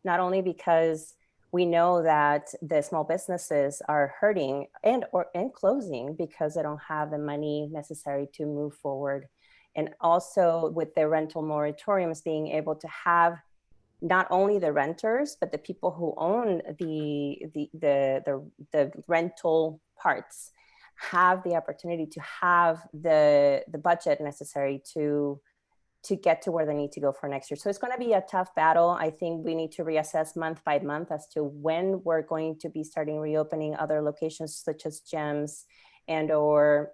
not only because we know that the small businesses are hurting and closing because they don't have the money necessary to move forward. And also with the rental moratoriums, being able to have not only the renters, but the people who own the rental parts have the opportunity to have the budget necessary to get to where they need to go for next year. So it's going to be a tough battle. I think we need to reassess month by month as to when we're going to be starting reopening other locations such as gyms and or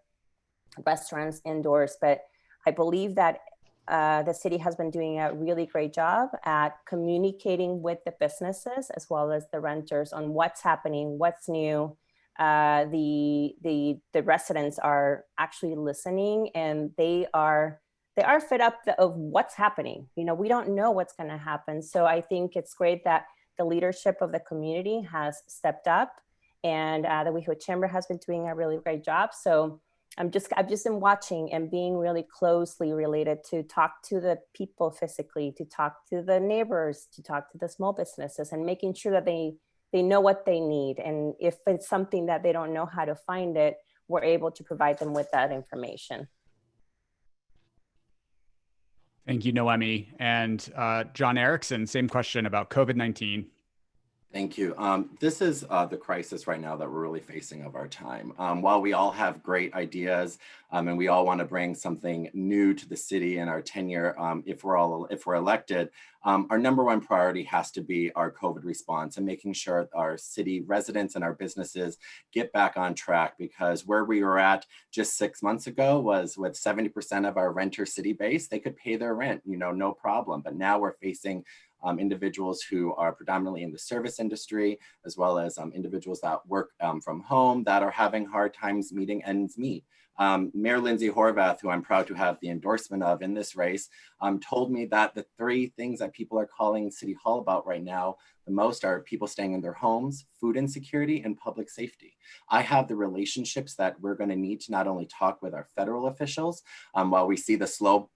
restaurants indoors. But I believe that the city has been doing a really great job at communicating with the businesses as well as the renters on what's happening, what's new. The residents are actually listening, and they are fed up of what's happening. You know, we don't know what's going to happen. So I think it's great that the leadership of the community has stepped up, and the WeHo Chamber has been doing a really great job. So I've just been watching and being really closely related to talk to the people physically, to talk to the neighbors, to talk to the small businesses, and making sure that they know what they need. And if it's something that they don't know how to find it, we're able to provide them with that information. Thank you, Noemi. And John Erickson, same question about COVID-19. Thank you. This is the crisis right now that we're really facing of our time. While we all have great ideas and we all want to bring something new to the city in our tenure, if we're elected, our number one priority has to be our COVID response and making sure our city residents and our businesses get back on track, because where we were at just 6 months ago was with 70% of our renter city base, they could pay their rent, no problem. But now we're facing individuals who are predominantly in the service industry, as well as individuals that work from home that are having hard times meeting ends meet. Mayor Lindsay Horvath, who I'm proud to have the endorsement of in this race, told me that the three things that people are calling City Hall about right now the most are people staying in their homes, food insecurity, and public safety. I have the relationships that we're going to need to not only talk with our federal officials while we see the slow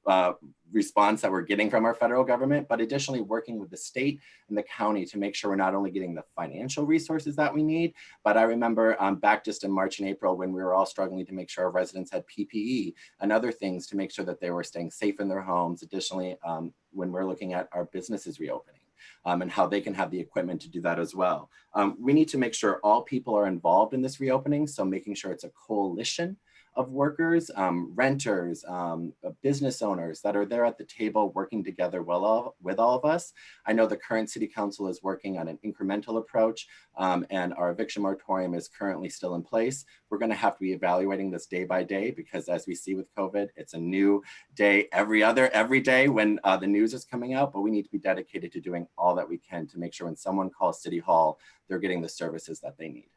response that we're getting from our federal government, but additionally working with the state and the county to make sure we're not only getting the financial resources that we need, but I remember back just in March and April when we were all struggling to make sure our residents had PPE and other things to make sure that they were staying safe in their homes. Additionally, when we're looking at our businesses reopening and how they can have the equipment to do that as well. We need to make sure all people are involved in this reopening. So making sure it's a coalition of workers, renters, business owners that are there at the table working together with all of us. I know the current city council is working on an incremental approach and our eviction moratorium is currently still in place. We're gonna have to be evaluating this day by day because as we see with COVID, it's a new day every day when the news is coming out, but we need to be dedicated to doing all that we can to make sure when someone calls City Hall, they're getting the services that they need.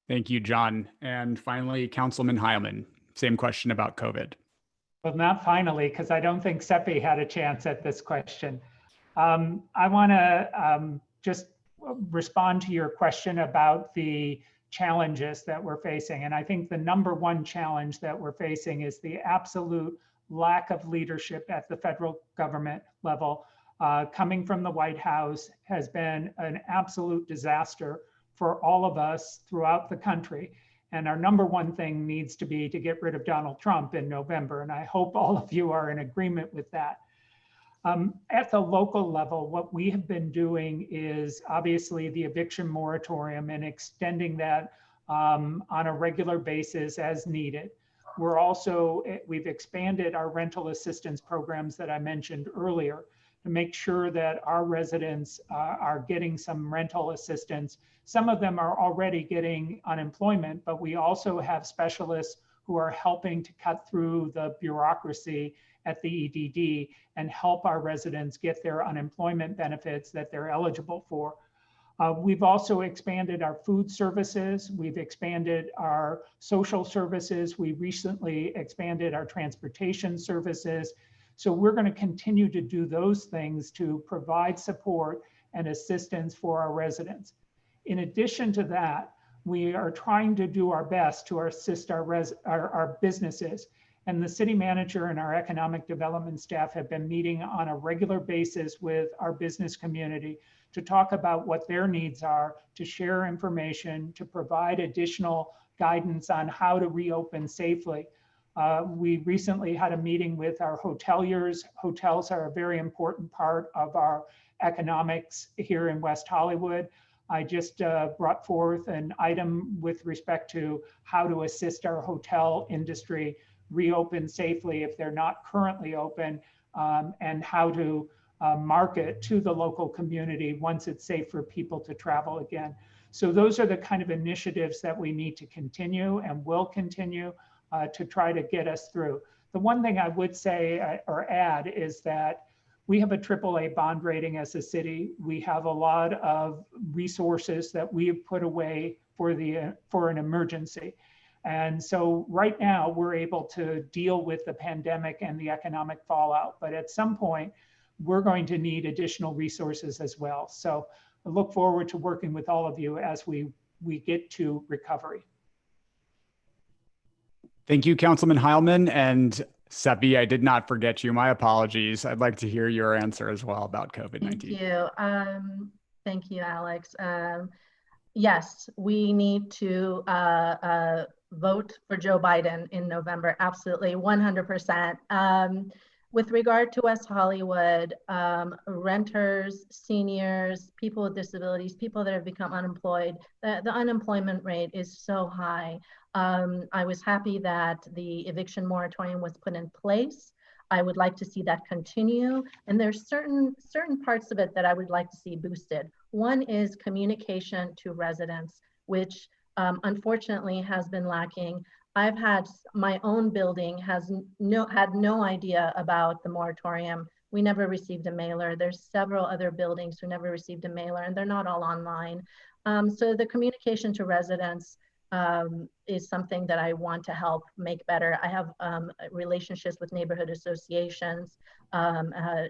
Thank you, John. And finally, Councilman Heilman, same question about COVID. Well, not finally, because I don't think Seppi had a chance at this question. I want to just respond to your question about the challenges that we're facing. And I think the number one challenge that we're facing is the absolute lack of leadership at the federal government level. Coming from the White House has been an absolute disaster for all of us throughout the country. And our number one thing needs to be to get rid of Donald Trump in November. And I hope all of you are in agreement with that. At the local level, what we have been doing is obviously the eviction moratorium and extending that on a regular basis as needed. We've expanded our rental assistance programs that I mentioned earlier to make sure that our residents are getting some rental assistance. Some of them are already getting unemployment, but we also have specialists who are helping to cut through the bureaucracy at the EDD and help our residents get their unemployment benefits that they're eligible for. We've also expanded our food services. We've expanded our social services. We recently expanded our transportation services. So we're going to continue to do those things to provide support and assistance for our residents. In addition to that, we are trying to do our best to assist our businesses. And the city manager and our economic development staff have been meeting on a regular basis with our business community to talk about what their needs are, to share information, to provide additional guidance on how to reopen safely. We recently had a meeting with our hoteliers. Hotels are a very important part of our economics here in West Hollywood. I just brought forth an item with respect to how to assist our hotel industry reopen safely if they're not currently open, and how to market to the local community once it's safe for people to travel again. So those are the kind of initiatives that we need to continue and will continue to try to get us through. The one thing I would say or add is that we have a AAA bond rating as a city. We have a lot of resources that we have put away for an emergency. And so right now we're able to deal with the pandemic and the economic fallout, but at some point we're going to need additional resources as well. So I look forward to working with all of you as we get to recovery. Thank you, Councilman Heilman. And Seppi, I did not forget you. My apologies. I'd like to hear your answer as well about COVID-19. Thank you. Thank you, Alex. Yes, we need to vote for Joe Biden in November. Absolutely, 100%. With regard to West Hollywood, renters, seniors, people with disabilities, people that have become unemployed, the unemployment rate is so high. I was happy that the eviction moratorium was put in place. I would like to see that continue. And there's certain parts of it that I would like to see boosted. One is communication to residents, which unfortunately has been lacking. I've had my own building had no idea about the moratorium. We never received a mailer. There's several other buildings who never received a mailer, and they're not all online. So the communication to residents is something that I want to help make better. I have relationships with neighborhood associations,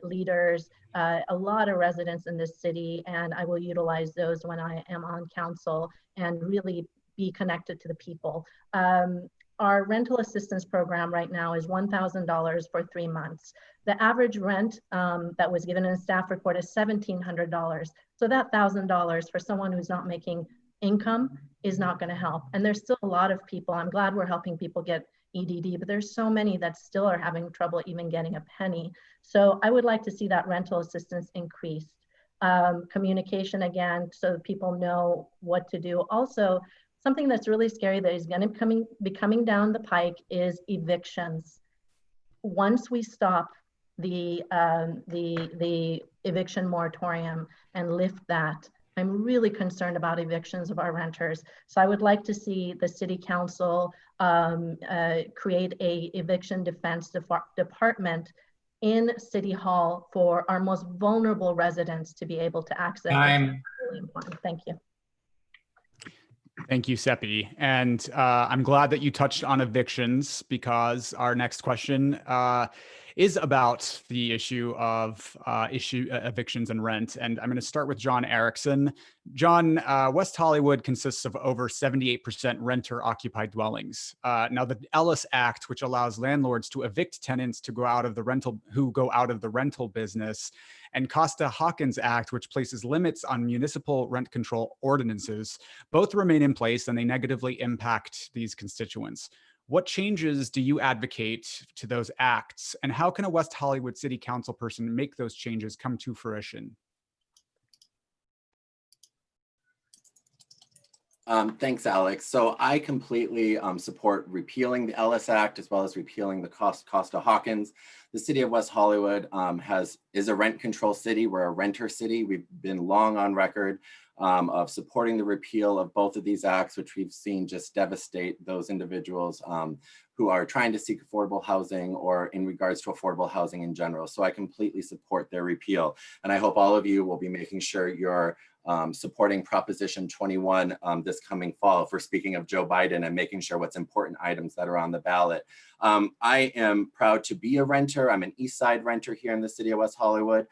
leaders, a lot of residents in this city, and I will utilize those when I am on council and really be connected to the people. Our rental assistance program right now is $1,000 for 3 months. The average rent that was given in the staff report is $1,700. So that $1,000 for someone who's not making income is not going to help. And there's still a lot of people, I'm glad we're helping people get EDD, but there's so many that still are having trouble even getting a penny. So I would like to see that rental assistance increased. Communication again, so that people know what to do. Also, something that's really scary that is going to be coming down the pike is evictions. Once we stop the eviction moratorium and lift that, I'm really concerned about evictions of our renters. So I would like to see the city council create a eviction defense department in City Hall for our most vulnerable residents to be able to access. It's really important. Thank you. Thank you, Seppi. And I'm glad that you touched on evictions, because our next question is about the issue of evictions and rent. And I'm going to start with John Erickson. John, West Hollywood consists of over 78% renter-occupied dwellings. Now, the Ellis Act, which allows landlords to evict tenants to go out of the rental business, and Costa-Hawkins Act, which places limits on municipal rent control ordinances, both remain in place and they negatively impact these constituents. What changes do you advocate to those acts, and how can a West Hollywood City Council person make those changes come to fruition? Thanks, Alex. So I completely support repealing the Ellis Act as well as repealing the Costa-Hawkins. The city of West Hollywood is a rent control city. We're a renter city. We've been long on record of supporting the repeal of both of these acts, which we've seen just devastate those individuals who are trying to seek affordable housing or in regards to affordable housing in general. So I completely support their repeal. And I hope all of you will be making sure you're supporting Proposition 21 this coming fall, for speaking of Joe Biden and making sure what's important items that are on the ballot. I am proud to be a renter. I'm an East Side renter here in the city of West Hollywood.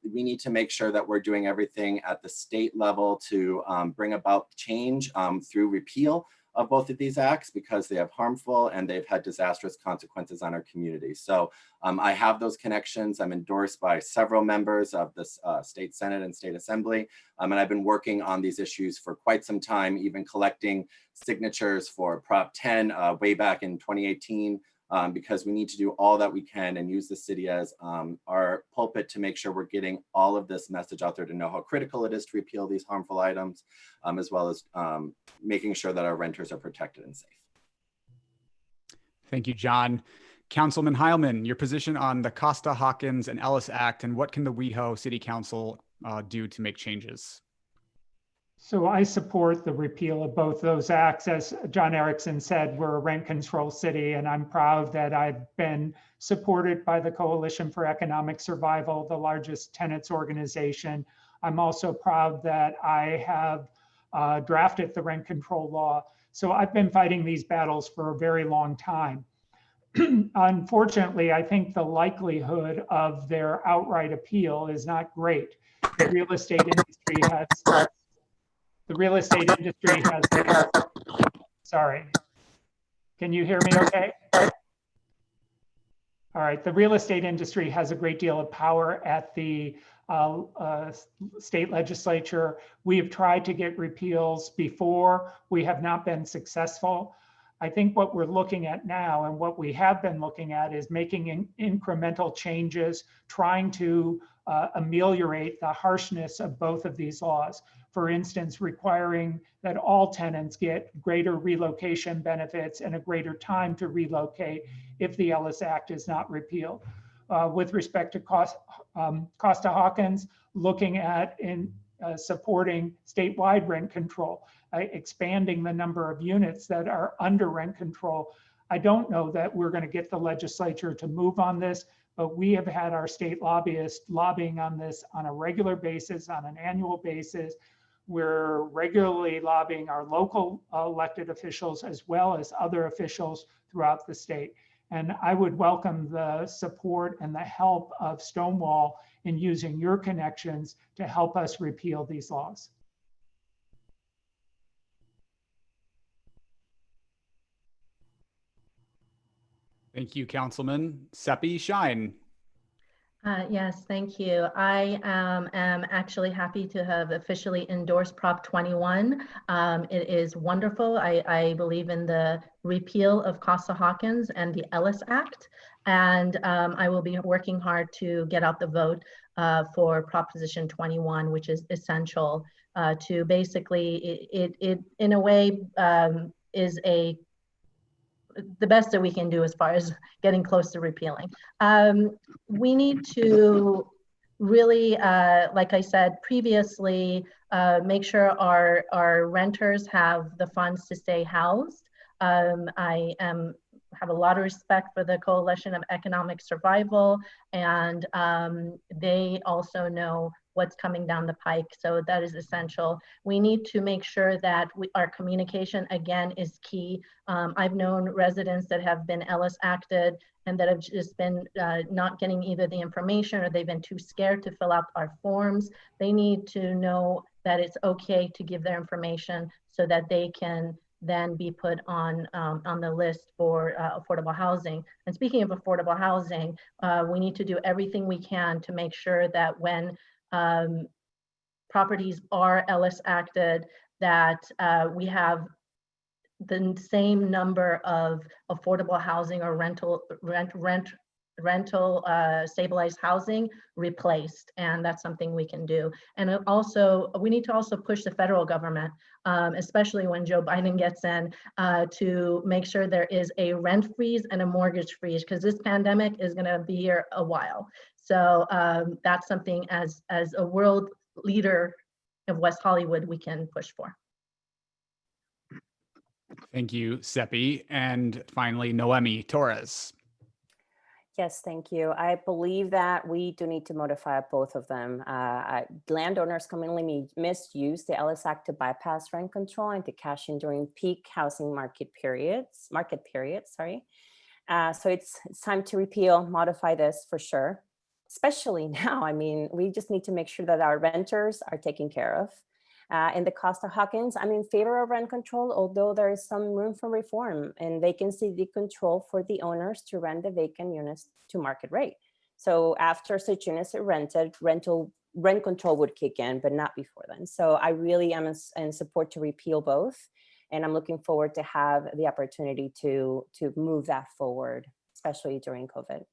We need to make sure that we're doing everything at the state level to bring about change through repeal of both of these acts because they have harmful and they've had disastrous consequences on our community. So I have those connections. I'm endorsed by several members of the State Senate and State Assembly. And I've been working on these issues for quite some time, even collecting signatures for Prop 10 way back in 2018. Because we need to do all that we can and use the city as our pulpit to make sure we're getting all of this message out there to know how critical it is to repeal these harmful items, as well as making sure that our renters are protected and safe. Thank you, John. Councilman Heilman, your position on the Costa-Hawkins and Ellis Act, and what can the WeHo City Council do to make changes? So I support the repeal of both those acts. As John Erickson said, we're a rent control city, and I'm proud that I've been supported by the Coalition for Economic Survival, the largest tenants organization. I'm also proud that I have drafted the rent control law. So I've been fighting these battles for a very long time. Unfortunately, I think the likelihood of their outright appeal is not great. The real estate industry has sorry, can you hear me okay? All right, the real estate industry has a great deal of power at the state legislature. We have tried to get repeals before. We have not been successful. I think what we're looking at now and what we have been looking at is making incremental changes, trying to ameliorate the harshness of both of these laws. For instance, requiring that all tenants get greater relocation benefits and a greater time to relocate if the Ellis Act is not repealed. With respect to Costa-Hawkins, looking at supporting statewide rent control, expanding the number of units that are under rent control. I don't know that we're going to get the legislature to move on this, but we have had our state lobbyists lobbying on this on a regular basis, on an annual basis. We're regularly lobbying our local elected officials as well as other officials throughout the state. And I would welcome the support and the help of Stonewall in using your connections to help us repeal these laws. Thank you, Councilman. Seppi Shine. Yes, thank you. I am actually happy to have officially endorsed Prop 21. It is wonderful. I believe in the repeal of Costa-Hawkins and the Ellis Act, and I will be working hard to get out the vote for Proposition 21, which is essential to basically, it in a way is the best that we can do as far as getting close to repealing. We need to really, like I said previously, make sure our renters have the funds to stay housed. I have a lot of respect for the Coalition of Economic Survival, and they also know what's coming down the pike. So that is essential. We need to make sure that our communication, again, is key. I've known residents that have been Ellis acted and that have just been not getting either the information or they've been too scared to fill out our forms. They need to know that it's okay to give their information so that they can then be put on the list for affordable housing. And speaking of affordable housing, we need to do everything we can to make sure that when properties are Ellis acted, that we have the same number of affordable housing or rental stabilized housing replaced, and that's something we can do. And also, we need to also push the federal government, especially when Joe Biden gets in, to make sure there is a rent freeze and a mortgage freeze, because this pandemic is going to be here a while. So that's something as a world leader of West Hollywood we can push for. Thank you, Seppi. And finally, Noemi Torres. Yes, thank you. I believe that we do need to modify both of them. Landowners commonly misuse the Ellis Act to bypass rent control and to cash in during peak housing market periods. So it's time to repeal, modify this for sure. Especially now, I mean, we just need to make sure that our renters are taken care of. In the Costa Hawkins, I'm in favor of rent control, although there is some room for reform and vacancy decontrol for the owners to rent the vacant units to market rate. So after such units are rented, rent control would kick in, but not before then. So I really am in support to repeal both. And I'm looking forward to have the opportunity to move that forward, especially during COVID.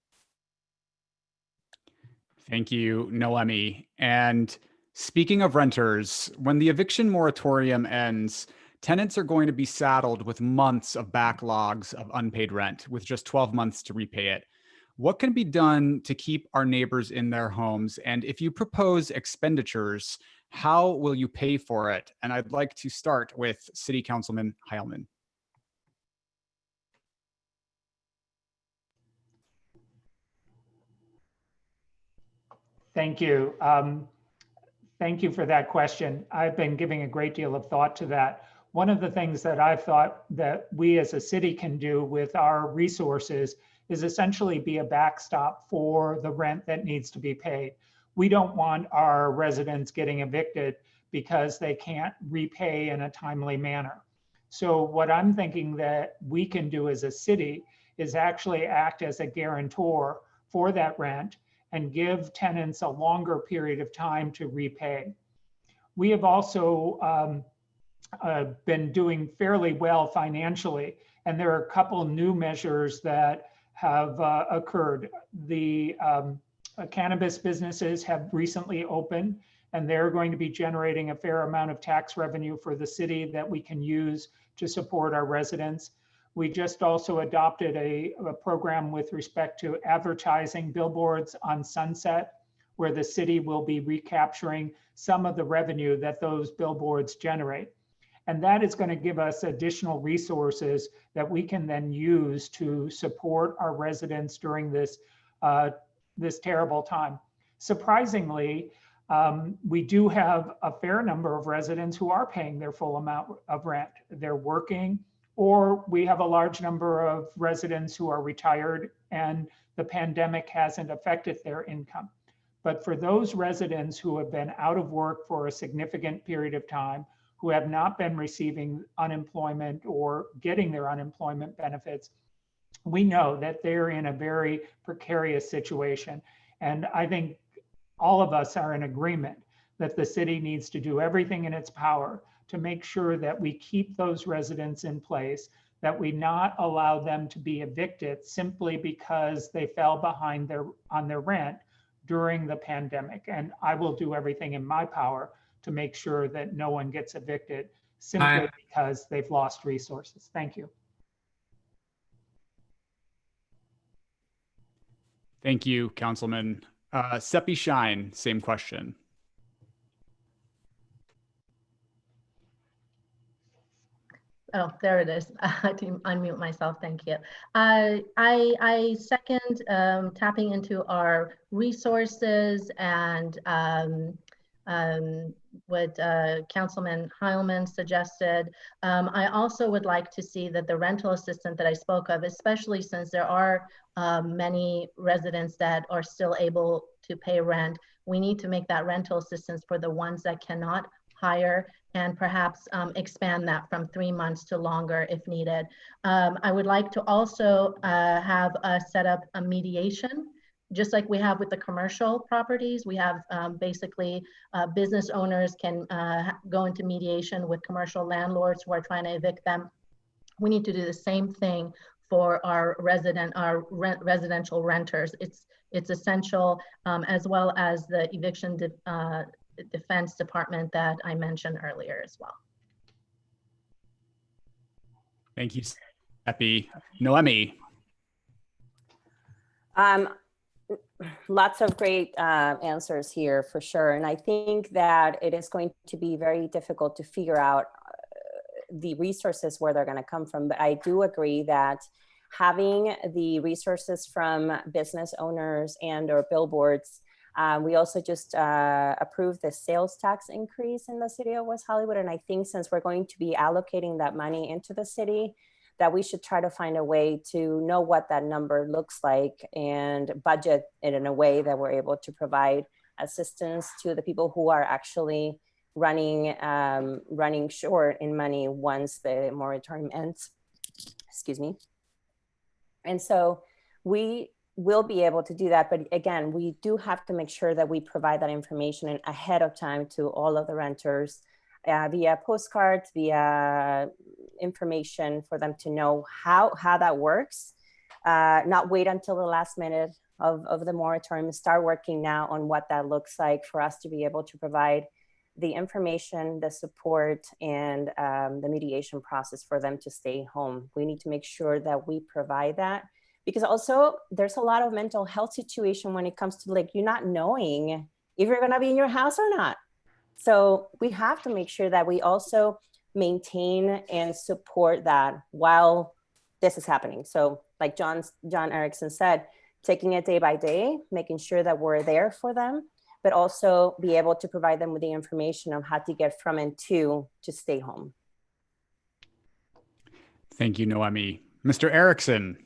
Thank you, Noemi. And speaking of renters, when the eviction moratorium ends, tenants are going to be saddled with months of backlogs of unpaid rent with just 12 months to repay it. What can be done to keep our neighbors in their homes? And if you propose expenditures, how will you pay for it? And I'd like to start with City Councilman Heilman. Thank you. Thank you for that question. I've been giving a great deal of thought to that. One of the things that I've thought that we as a city can do with our resources is essentially be a backstop for the rent that needs to be paid. We don't want our residents getting evicted because they can't repay in a timely manner. So what I'm thinking that we can do as a city is actually act as a guarantor for that rent and give tenants a longer period of time to repay. We have also been doing fairly well financially, and there are a couple new measures that have occurred. The cannabis businesses have recently opened, and they're going to be generating a fair amount of tax revenue for the city that we can use to support our residents. We just also adopted a program with respect to advertising billboards on Sunset, where the city will be recapturing some of the revenue that those billboards generate. And that is going to give us additional resources that we can then use to support our residents during this, this terrible time. Surprisingly, we do have a fair number of residents who are paying their full amount of rent. They're working, or we have a large number of residents who are retired and the pandemic hasn't affected their income. But for those residents who have been out of work for a significant period of time, who have not been receiving unemployment or getting their unemployment benefits, we know that they're in a very precarious situation. And I think all of us are in agreement that the city needs to do everything in its power to make sure that we keep those residents in place, that we not allow them to be evicted simply because they fell behind on their rent during the pandemic. And I will do everything in my power to make sure that no one gets evicted simply because they've lost resources. Thank you. Thank you, Councilman. Seppi Shine, same question. Oh, there it is. I had to unmute myself. Thank you. I second tapping into our resources and what Councilman Heilman suggested. I also would like to see that the rental assistance that I spoke of, especially since there are many residents that are still able to pay rent, we need to make that rental assistance for the ones that cannot hire and perhaps expand that from 3 months to longer if needed. I would like to also have us set up a mediation, just like we have with the commercial properties. We have basically business owners can go into mediation with commercial landlords who are trying to evict them. We need to do the same thing for our residential renters. It's essential, as well as the eviction defense department that I mentioned earlier as well. Thank you, Seppi. Noemi. Lots of great answers here for sure. And I think that it is going to be very difficult to figure out the resources where they're going to come from. But I do agree that having the resources from business owners and or billboards, we also just approved the sales tax increase in the city of West Hollywood. And I think since we're going to be allocating that money into the city, that we should try to find a way to know what that number looks like and budget it in a way that we're able to provide assistance to the people who are actually running short in money once the moratorium ends. Excuse me. And so we will be able to do that. But again, we do have to make sure that we provide that information ahead of time to all of the renters via postcards, via information for them to know how that works. Not wait until the last minute of the moratorium, start working now on what that looks like for us to be able to provide the information, the support, and the mediation process for them to stay home. We need to make sure that we provide that, because also there's a lot of mental health situation when it comes to like you not knowing if you're gonna be in your house or not. So we have to make sure that we also maintain and support that while this is happening. So like John Erickson said, taking it day by day, making sure that we're there for them, but also be able to provide them with the information on how to get from and to stay home. Thank you, Noemi. Mr. Erickson.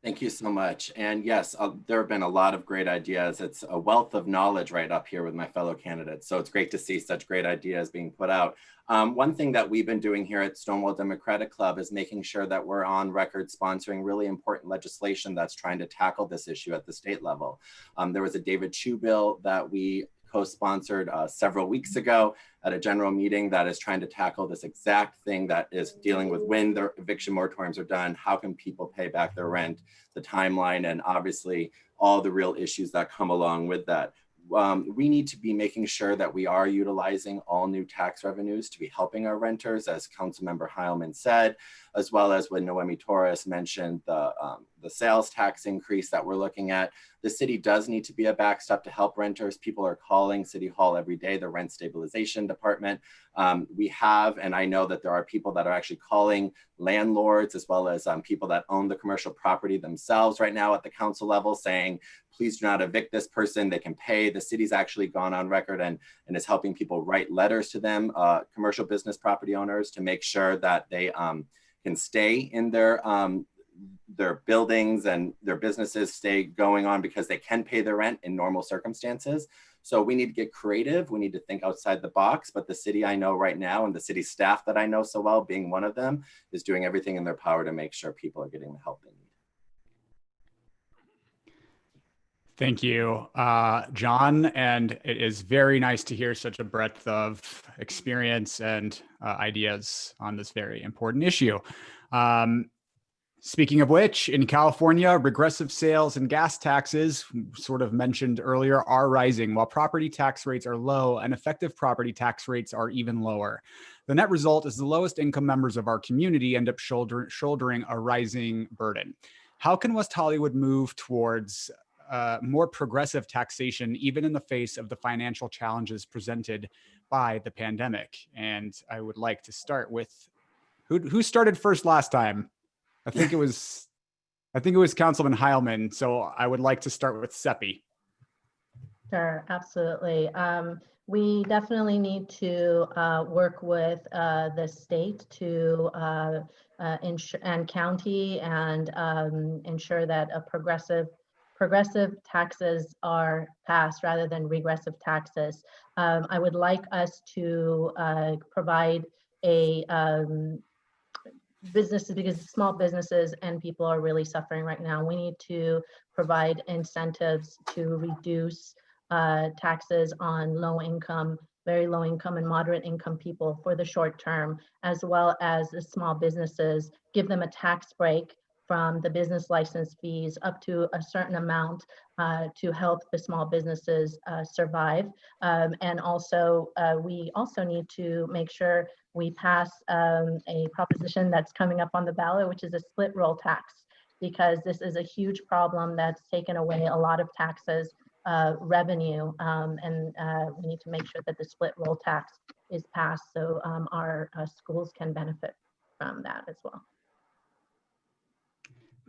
Thank you so much. And yes, there have been a lot of great ideas. It's a wealth of knowledge right up here with my fellow candidates. So it's great to see such great ideas being put out. One thing that we've been doing here at Stonewall Democratic Club is making sure that we're on record sponsoring really important legislation that's trying to tackle this issue at the state level. There was a David Chu bill that we co-sponsored several weeks ago at a general meeting that is trying to tackle this exact thing, that is dealing with when their eviction moratoriums are done, how can people pay back their rent, the timeline, and obviously all the real issues that come along with that. We need to be making sure that we are utilizing all new tax revenues to be helping our renters, as Councilmember Heilman said, as well as when Noemi Torres mentioned the sales tax increase that we're looking at. The city does need to be a backstop to help renters. People are calling City Hall every day, the rent stabilization department. We have, and I know that there are people that are actually calling landlords as well as people that own the commercial property themselves right now at the council level saying, please do not evict this person, they can pay. The city's actually gone on record and is helping people write letters to them, commercial business property owners, to make sure that they can stay in their buildings and their businesses stay going on because they can pay their rent in normal circumstances. So we need to get creative. We need to think outside the box. But the city I know right now, and the city staff that I know so well, being one of them, is doing everything in their power to make sure people are getting the help they need. Thank you, John. And it is very nice to hear such a breadth of experience and ideas on this very important issue. Speaking of which, in California, regressive sales and gas taxes, sort of mentioned earlier, are rising, while property tax rates are low and effective property tax rates are even lower. The net result is the lowest income members of our community end up shouldering a rising burden. How can West Hollywood move towards more progressive taxation, even in the face of the financial challenges presented by the pandemic? And I would like to start with who started first last time? I think it was Councilman Heilman. So I would like to start with Seppi. Sure, absolutely. We definitely need to work with the state to and county and ensure that a progressive taxes are passed rather than regressive taxes. I would like us to provide a businesses, because small businesses and people are really suffering right now. We need to provide incentives to reduce taxes on low income, very low income and moderate income people for the short term, as well as the small businesses, give them a tax break from the business license fees up to a certain amount to help the small businesses survive. And also, we also need to make sure we pass a proposition that's coming up on the ballot, which is a split roll tax, because this is a huge problem that's taken away a lot of taxes revenue. And we need to make sure that the split roll tax is passed so our schools can benefit from that as well.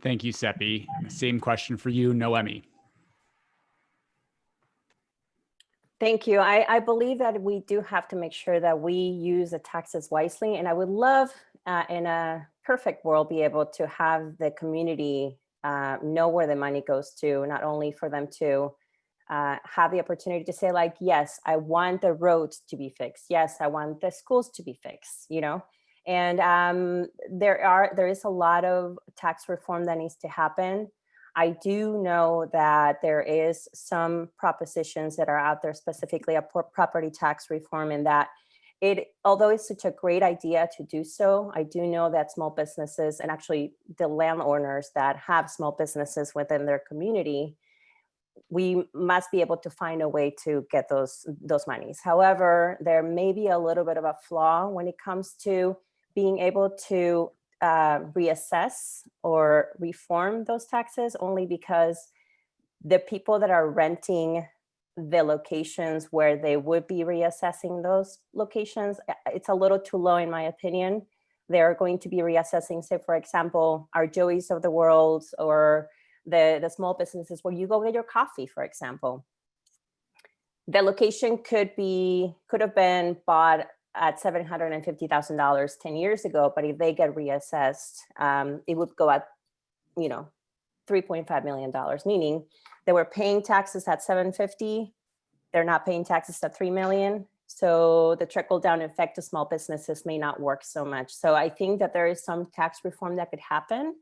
Thank you, Seppi. Same question for you, Noemi. Thank you. I believe that we do have to make sure that we use the taxes wisely. And I would love, in a perfect world, be able to have the community know where the money goes to, not only for them to have the opportunity to say like, yes, I want the roads to be fixed. Yes, I want the schools to be fixed, you know? And there is a lot of tax reform that needs to happen. I do know that there is some propositions that are out there, specifically a property tax reform, and that although it's such a great idea to do so, I do know that small businesses and actually the landowners that have small businesses within their community, we must be able to find a way to get those monies. However, there may be a little bit of a flaw when it comes to being able to reassess or reform those taxes, only because the people that are renting the locations where they would be reassessing those locations, it's a little too low in my opinion. They're going to be reassessing, say, for example, our Joey's of the world, or the small businesses where you go get your coffee, for example. The location could have been bought at $750,000 10 years ago, but if they get reassessed, it would go at, $3.5 million, meaning they were paying taxes at 750, they're not paying taxes at 3 million. So the trickle down effect to small businesses may not work so much. So I think that there is some tax reform that could happen.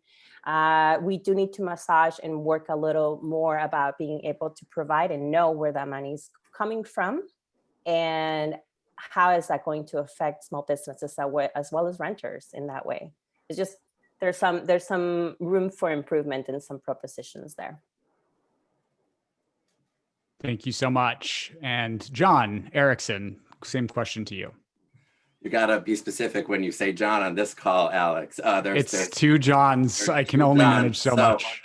We do need to massage and work a little more about being able to provide and know where that money's coming from, and how is that going to affect small businesses that way, as well as renters in that way. It's just, there's some room for improvement in some propositions there. Thank you so much. And John Erickson, same question to you. You gotta be specific when you say John on this call, Alex. There's two Johns. I can only manage so much.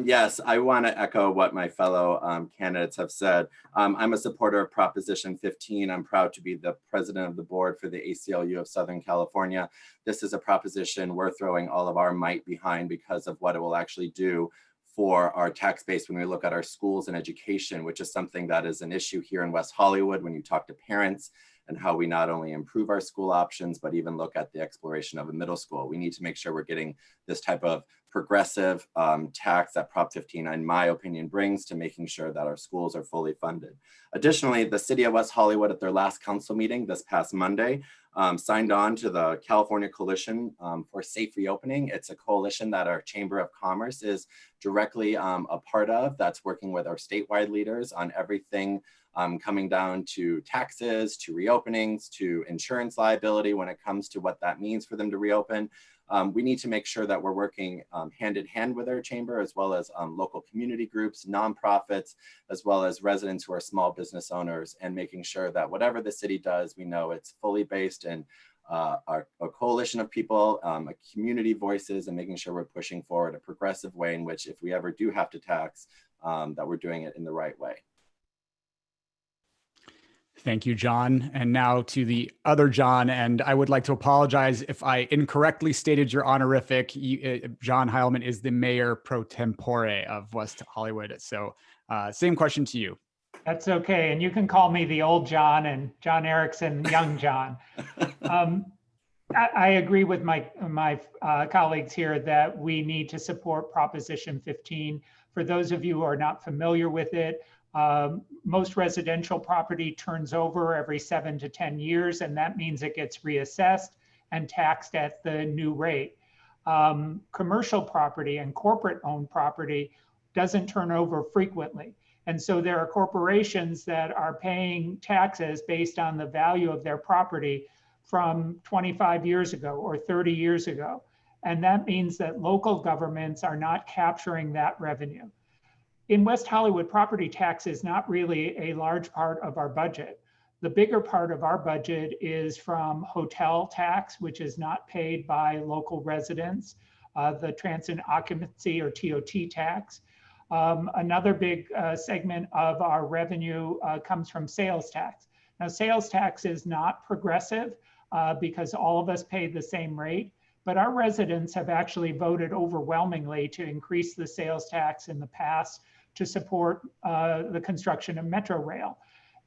Yes, I want to echo what my fellow candidates have said. I'm a supporter of Proposition 15. I'm proud to be the president of the board for the ACLU of Southern California. This is a proposition we're throwing all of our might behind because of what it will actually do for our tax base when we look at our schools and education, which is something that is an issue here in West Hollywood when you talk to parents, and how we not only improve our school options, but even look at the exploration of a middle school. We need to make sure we're getting this type of progressive tax that Prop 15, in my opinion, brings to making sure that our schools are fully funded. Additionally, the city of West Hollywood at their last council meeting this past Monday signed on to the California Coalition for Safe Reopening. It's a coalition that our Chamber of Commerce is directly a part of, that's working with our statewide leaders on everything coming down to taxes, to reopenings, to insurance liability when it comes to what that means for them to reopen. We need to make sure that we're working hand in hand with our chamber, as well as local community groups, nonprofits, as well as residents who are small business owners, and making sure that whatever the city does, we know it's fully based in a coalition of people, community voices, and making sure we're pushing forward a progressive way in which, if we ever do have to tax, that we're doing it in the right way. Thank you, John. And now to the other John, and I would like to apologize if I incorrectly stated your honorific. John Heilman is the mayor pro tempore of West Hollywood. So same question to you. That's okay. And you can call me the old John and John Erickson, young John. I agree with my colleagues here that we need to support Proposition 15. For those of you who are not familiar with it, most residential property turns over every 7 to 10 years, and that means it gets reassessed and taxed at the new rate. Commercial property and corporate owned property doesn't turn over frequently. And so there are corporations that are paying taxes based on the value of their property from 25 years ago or 30 years ago. And that means that local governments are not capturing that revenue. In West Hollywood, property tax is not really a large part of our budget. The bigger part of our budget is from hotel tax, which is not paid by local residents, the transient occupancy or TOT tax. Another big segment of our revenue comes from sales tax. Now, sales tax is not progressive because all of us pay the same rate, but our residents have actually voted overwhelmingly to increase the sales tax in the past to support the construction of Metro Rail.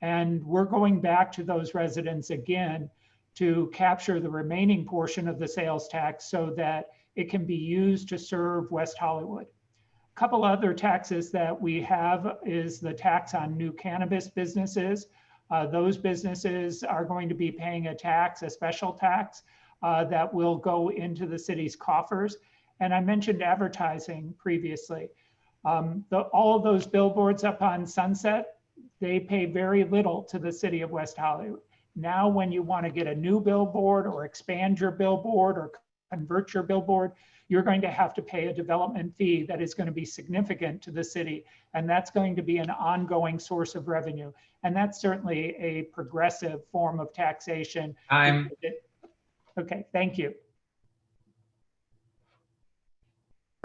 And we're going back to those residents again to capture the remaining portion of the sales tax so that it can be used to serve West Hollywood. couple other taxes that we have is the tax on new cannabis businesses. Those businesses are going to be paying a tax, a special tax that will go into the city's coffers. And I mentioned advertising previously. All of those billboards up on Sunset, they pay very little to the city of West Hollywood. Now, when you want to get a new billboard or expand your billboard or convert your billboard, you're going to have to pay a development fee that is going to be significant to the city. And that's going to be an ongoing source of revenue. And that's certainly a progressive form of taxation. Okay, thank you.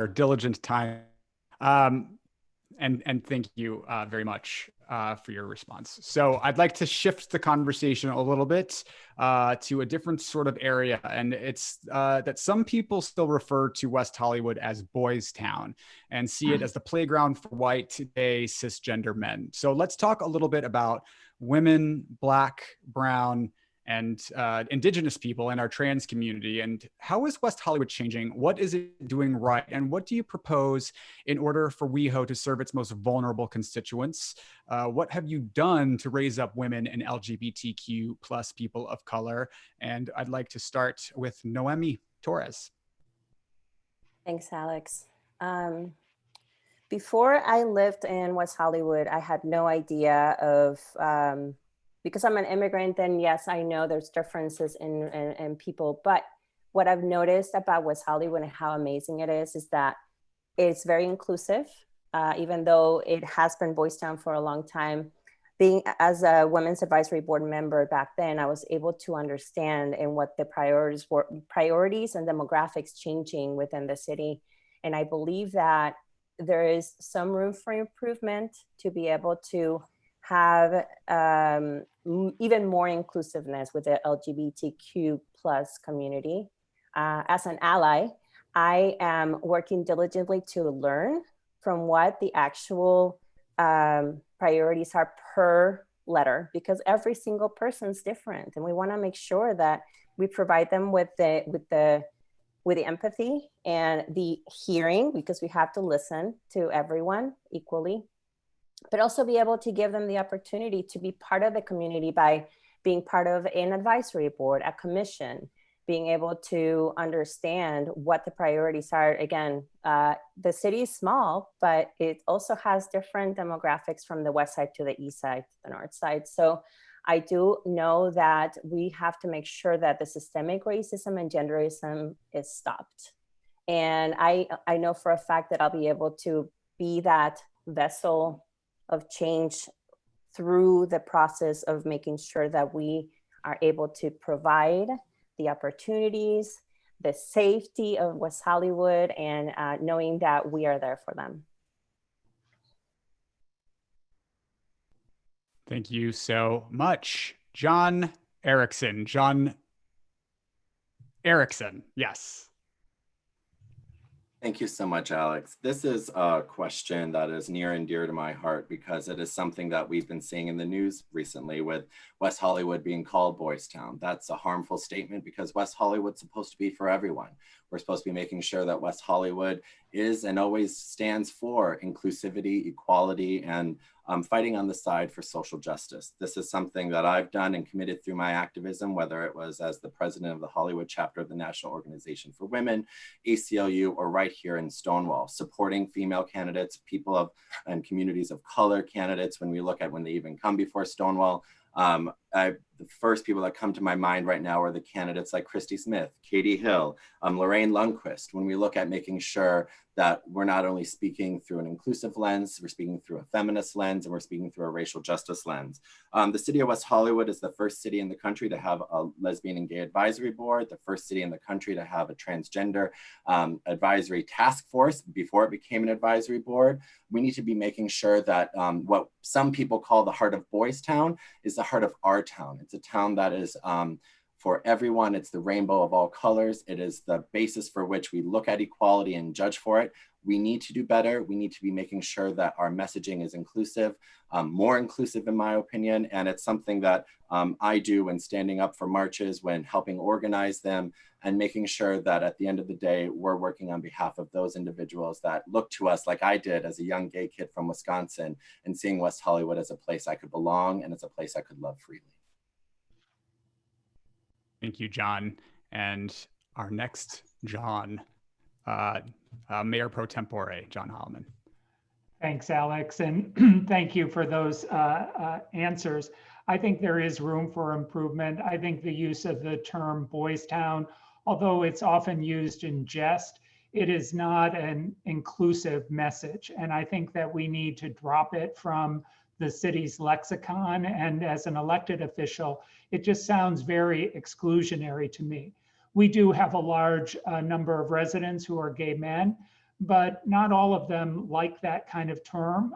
Our diligent time. And thank you very much for your response. So I'd like to shift the conversation a little bit to a different sort of area. And it's that some people still refer to West Hollywood as Boys Town and see it as the playground for white, gay, cisgender men. So let's talk a little bit about women, Black, brown, and Indigenous people in our trans community. And how is West Hollywood changing? What is it doing right? And what do you propose in order for WeHo to serve its most vulnerable constituents? What have you done to raise up women and LGBTQ plus people of color? And I'd like to start with Noemi Torres. Thanks, Alex. Before I lived in West Hollywood, I had no idea of, because I'm an immigrant, then yes, I know there's differences in people, but what I've noticed about West Hollywood and how amazing it is that it's very inclusive, even though it has been Boys Town for a long time. Being as a Women's Advisory Board member back then, I was able to understand and what the priorities were, priorities and demographics changing within the city. And I believe that there is some room for improvement to be able to have even more inclusiveness with the LGBTQ plus community. As an ally, I am working diligently to learn from what the actual priorities are per letter, because every single person's different, and we want to make sure that we provide them with the empathy and the hearing, because we have to listen to everyone equally, but also be able to give them the opportunity to be part of the community by being part of an advisory board, a commission, being able to understand what the priorities are. Again, the city is small, but it also has different demographics from the west side to the east side to the north side. So I do know that we have to make sure that the systemic racism and genderism is stopped. And I know for a fact that I'll be able to be that vessel of change through the process of making sure that we are able to provide the opportunities, the safety of West Hollywood, and knowing that we are there for them. Thank you so much. John Erickson. John Erickson, yes. Thank you so much, Alex. This is a question that is near and dear to my heart because it is something that we've been seeing in the news recently with West Hollywood being called Boys Town. That's a harmful statement because West Hollywood's supposed to be for everyone. We're supposed to be making sure that West Hollywood is and always stands for inclusivity, equality, and fighting on the side for social justice. This is something that I've done and committed through my activism, whether it was as the president of the Hollywood chapter of the National Organization for Women, ACLU, or right here in Stonewall, supporting female candidates, people of and communities of color candidates when we look at when they even come before Stonewall. The first people that come to my mind right now are the candidates like Christy Smith, Katie Hill, Lorraine Lundquist. When we look at making sure that we're not only speaking through an inclusive lens, we're speaking through a feminist lens, and we're speaking through a racial justice lens. The city of West Hollywood is the first city in the country to have a lesbian and gay advisory board, the first city in the country to have a transgender advisory task force before it became an advisory board. We need to be making sure that what some people call the heart of Boys Town is the heart of our town. It's a town that is for everyone. It's the rainbow of all colors. It is the basis for which we look at equality and judge for it. we need to do better. We need to be making sure that our messaging is inclusive, more inclusive in my opinion. And it's something that I do when standing up for marches, when helping organize them, and making sure that at the end of the day, we're working on behalf of those individuals that look to us like I did as a young gay kid from Wisconsin, and seeing West Hollywood as a place I could belong and as a place I could love freely. Thank you, John. And our next John, Mayor Pro Tempore, John Holloman. Thanks, Alex, and thank you for those answers. I think there is room for improvement. I think the use of the term Boys Town, although it's often used in jest, it is not an inclusive message. And I think that we need to drop it from the city's lexicon. And as an elected official, it just sounds very exclusionary to me. We do have a large number of residents who are gay men, but not all of them like that kind of term.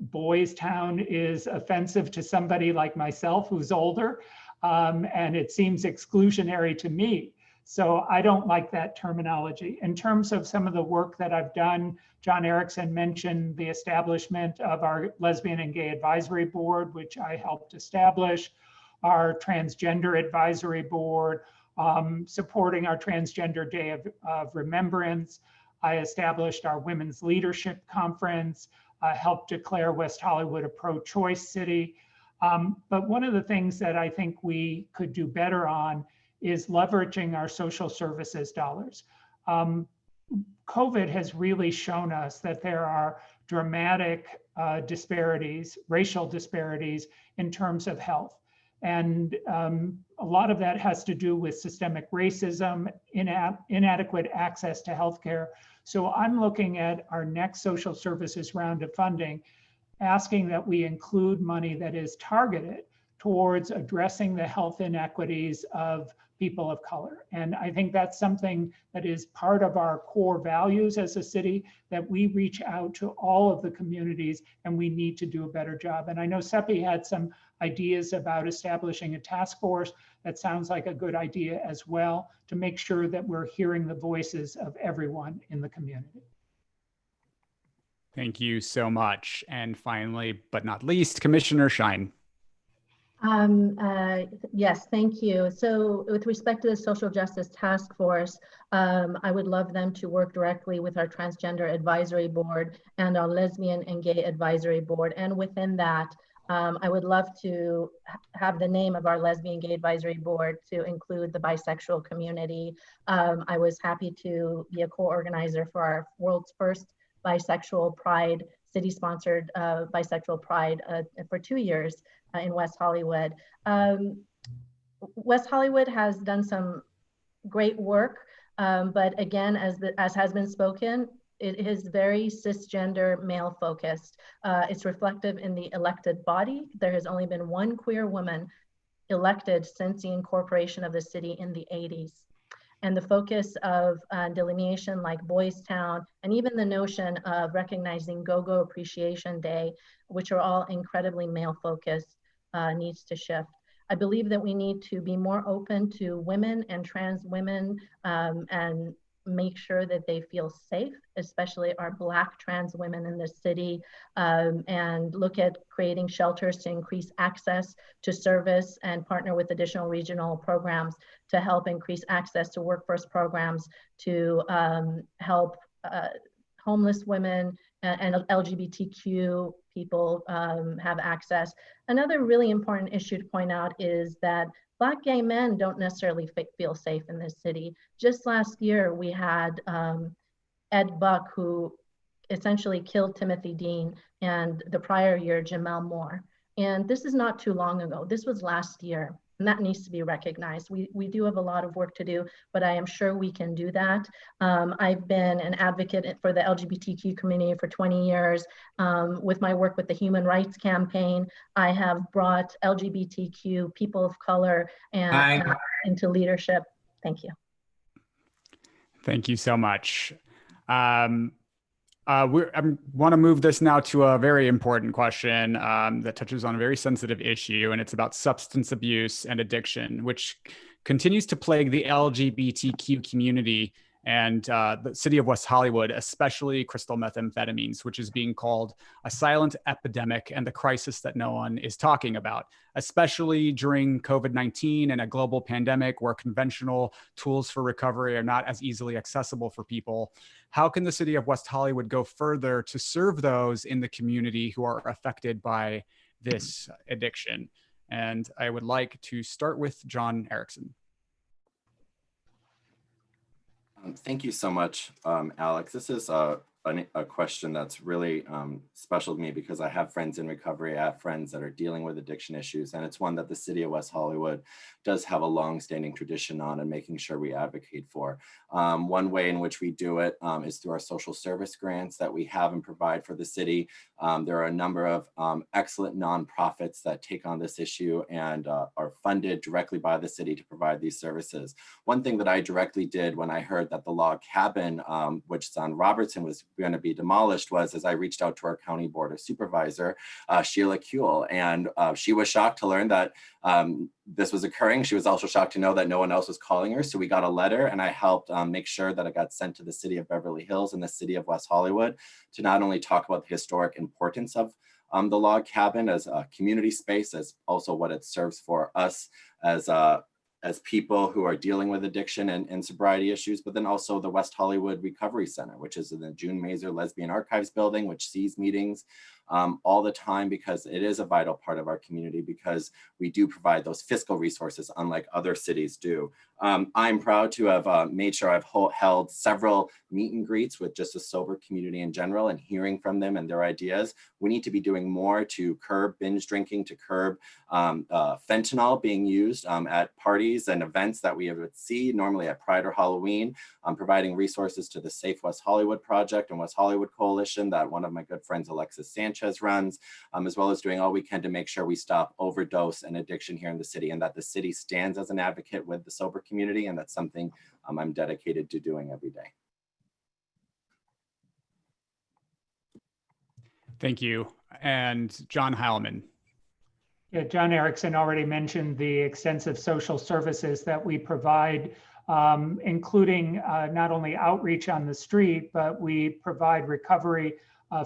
Boys Town is offensive to somebody like myself who's older, and it seems exclusionary to me. So I don't like that terminology. In terms of some of the work that I've done, John Erickson mentioned the establishment of our Lesbian and Gay Advisory Board, which I helped establish, our Transgender Advisory Board, supporting our Transgender Day of Remembrance. I established our Women's Leadership Conference, helped declare West Hollywood a pro-choice city. But one of the things that I think we could do better on is leveraging our social services dollars. COVID has really shown us that there are dramatic disparities, racial disparities in terms of health. And a lot of that has to do with systemic racism, inadequate access to healthcare. So I'm looking at our next social services round of funding, asking that we include money that is targeted towards addressing the health inequities of people of color. And I think that's something that is part of our core values as a city, that we reach out to all of the communities, and we need to do a better job. And I know Seppi had some ideas about establishing a task force. That sounds like a good idea as well, to make sure that we're hearing the voices of everyone in the community. Thank you so much. And finally, but not least, Commissioner Schein. Yes, thank you. So with respect to the Social Justice Task Force, I would love them to work directly with our Transgender Advisory Board and our Lesbian and Gay Advisory Board. And within that, I would love to have the name of our Lesbian Gay Advisory Board to include the bisexual community. I was happy to be a co-organizer for our world's first bisexual pride, city-sponsored bisexual pride for 2 years in West Hollywood. West Hollywood has done some great work, but again, as has been spoken, it is very cisgender male focused. It's reflective in the elected body. There has only been one queer woman elected since the incorporation of the city in the 80s. And the focus of delineation like Boys Town, and even the notion of recognizing Go-Go Appreciation Day, which are all incredibly male focused, needs to shift. I believe that we need to be more open to women and trans women and make sure that they feel safe, especially our Black trans women in the city, and look at creating shelters to increase access to service and partner with additional regional programs to help increase access to workforce programs to help homeless women and LGBTQ people have access. Another really important issue to point out is that Black gay men don't necessarily feel safe in this city. Just last year, we had Ed Buck, who essentially killed Timothy Dean, and the prior year, Jamel Moore. And this is not too long ago. This was last year, and that needs to be recognized. We do have a lot of work to do, but I am sure we can do that. I've been an advocate for the LGBTQ community for 20 years. With my work with the Human Rights Campaign, I have brought LGBTQ people of color and into leadership. Thank you. Thank you so much. I want to move this now to a very important question that touches on a very sensitive issue, and it's about substance abuse and addiction, which continues to plague the LGBTQ community and the city of West Hollywood, especially crystal methamphetamines, which is being called a silent epidemic and the crisis that no one is talking about, especially during COVID-19 and a global pandemic where conventional tools for recovery are not as easily accessible for people. How can the city of West Hollywood go further to serve those in the community who are affected by this addiction? And I would like to start with John Erickson. Thank you so much, Alex. This is a question that's really special to me because I have friends in recovery. I have friends that are dealing with addiction issues, and it's one that the city of West Hollywood does have a long-standing tradition on and making sure we advocate for. One way in which we do it is through our social service grants that we have and provide for the city. There are a number of excellent nonprofits that take on this issue and are funded directly by the city to provide these services. One thing that I directly did when I heard that the log cabin, which is on Robertson, was going to be demolished was as I reached out to our county board of supervisor, Sheila Kuehl, and she was shocked to learn that this was occurring. She was also shocked to know that no one else was calling her. So we got a letter, and I helped make sure that it got sent to the city of Beverly Hills and the city of West Hollywood to not only talk about the historic importance of the log cabin as a community space, as also what it serves for us as people who are dealing with addiction and sobriety issues, but then also the West Hollywood Recovery Center, which is in the June Mazer Lesbian Archives building, which sees meetings all the time because it is a vital part of our community because we do provide those fiscal resources unlike other cities do. I'm proud to have made sure I've held several meet and greets with just a sober community in general and hearing from them and their ideas. We need to be doing more to curb binge drinking, to curb fentanyl being used at parties and events that we would see normally at Pride or Halloween, providing resources to the Safe West Hollywood Project and West Hollywood Coalition that one of my good friends, Alexis Sanchez, runs, as well as doing all we can to make sure we stop overdose and addiction here in the city and that the city stands as an advocate with the sober community. And that's something I'm dedicated to doing every day. Thank you. And John Heilman. Yeah, John Erickson already mentioned the extensive social services that we provide, including not only outreach on the street, but we provide recovery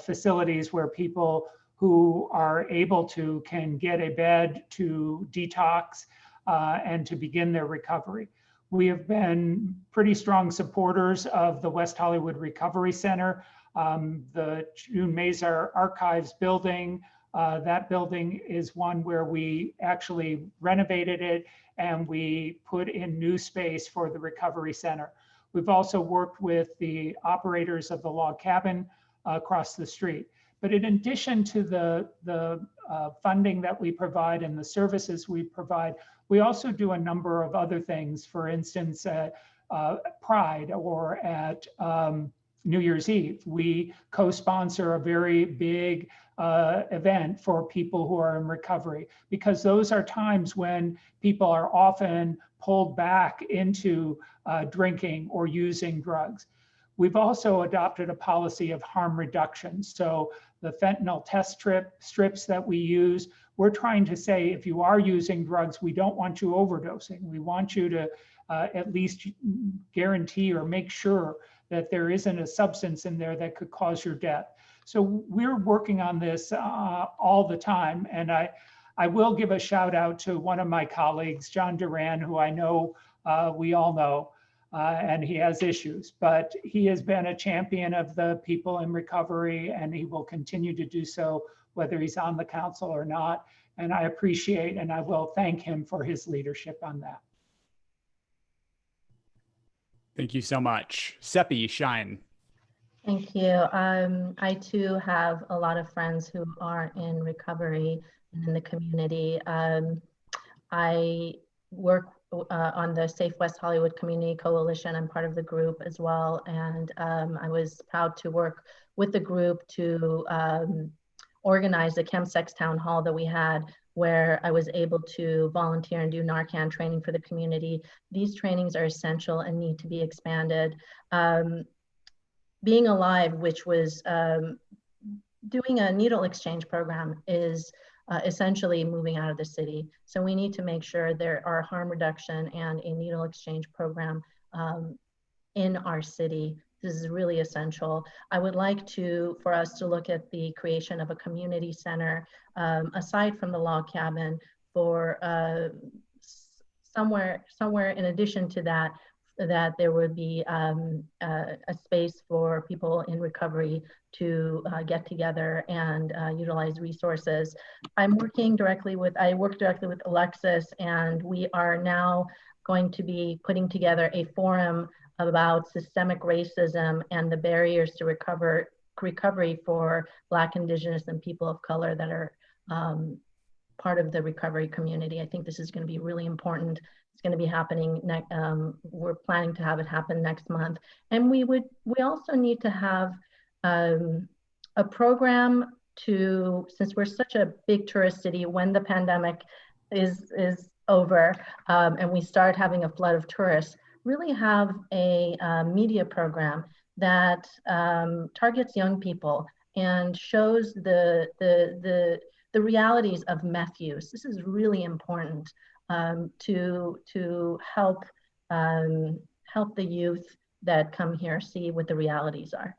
facilities where people who are able to can get a bed to detox and to begin their recovery. We have been pretty strong supporters of the West Hollywood Recovery Center, the June Mazer Archives building. That building is one where we actually renovated it and we put in new space for the Recovery Center. We've also worked with the operators of the log cabin across the street. But in addition to the funding that we provide and the services we provide, we also do a number of other things. For instance, at Pride or at New Year's Eve, we co-sponsor a very big event for people who are in recovery, because those are times when people are often pulled back into drinking or using drugs. We've also adopted a policy of harm reduction. So the fentanyl test strips that we use, we're trying to say, if you are using drugs, we don't want you overdosing. We want you to at least guarantee or make sure that there isn't a substance in there that could cause your death. So we're working on this all the time. And I will give a shout out to one of my colleagues, John Duran, who I know we all know, and he has issues, but he has been a champion of the people in recovery, and he will continue to do so, whether he's on the council or not. And I appreciate and I will thank him for his leadership on that. Thank you so much. Seppi, Shine. Thank you. I too have a lot of friends who are in recovery and in the community. I work on the Safe West Hollywood Community Coalition. I'm part of the group as well. And I was proud to work with the group to organize the ChemSex Town Hall that we had, where I was able to volunteer and do Narcan training for the community. These trainings are essential and need to be expanded. Being Alive, which was doing a needle exchange program, is essentially moving out of the city. So we need to make sure there are harm reduction and a needle exchange program in our city. This is really essential. I would like for us to look at the creation of a community center, aside from the log cabin, for somewhere in addition to that, that there would be a space for people in recovery to get together and utilize resources. I work directly with Alexis, and we are now going to be putting together a forum about systemic racism and the barriers to recovery for Black, Indigenous, and people of color that are part of the recovery community. I think this is going to be really important. It's going to be happening we're planning to have it happen next month. And we also need to have a program since we're such a big tourist city, when the pandemic is over and we start having a flood of tourists, really have a media program that targets young people and shows the realities of meth use. This is really important to help the youth that come here see what the realities are.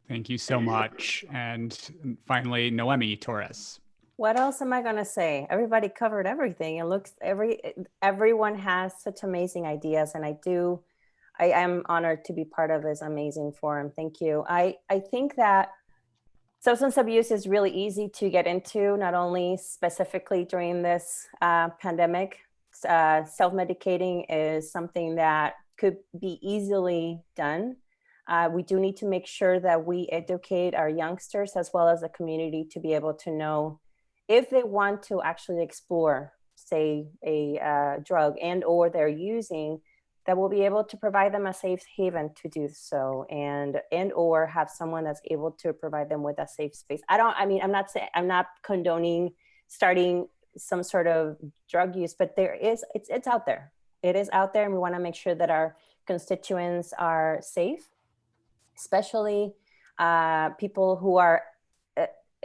Thank you so much. And finally, Noemi Torres. What else am I going to say? Everybody covered everything. It looks everyone has such amazing ideas, and I am honored to be part of this amazing forum. Thank you. I think that substance abuse is really easy to get into, not only specifically during this pandemic. Self-medicating is something that could be easily done. We do need to make sure that we educate our youngsters as well as the community to be able to know if they want to actually explore, say, a drug and or they're using, that we'll be able to provide them a safe haven to do so, and or have someone that's able to provide them with a safe space. I'm not condoning starting some sort of drug use, but it's out there. It is out there, and we want to make sure that our constituents are safe, especially people who are,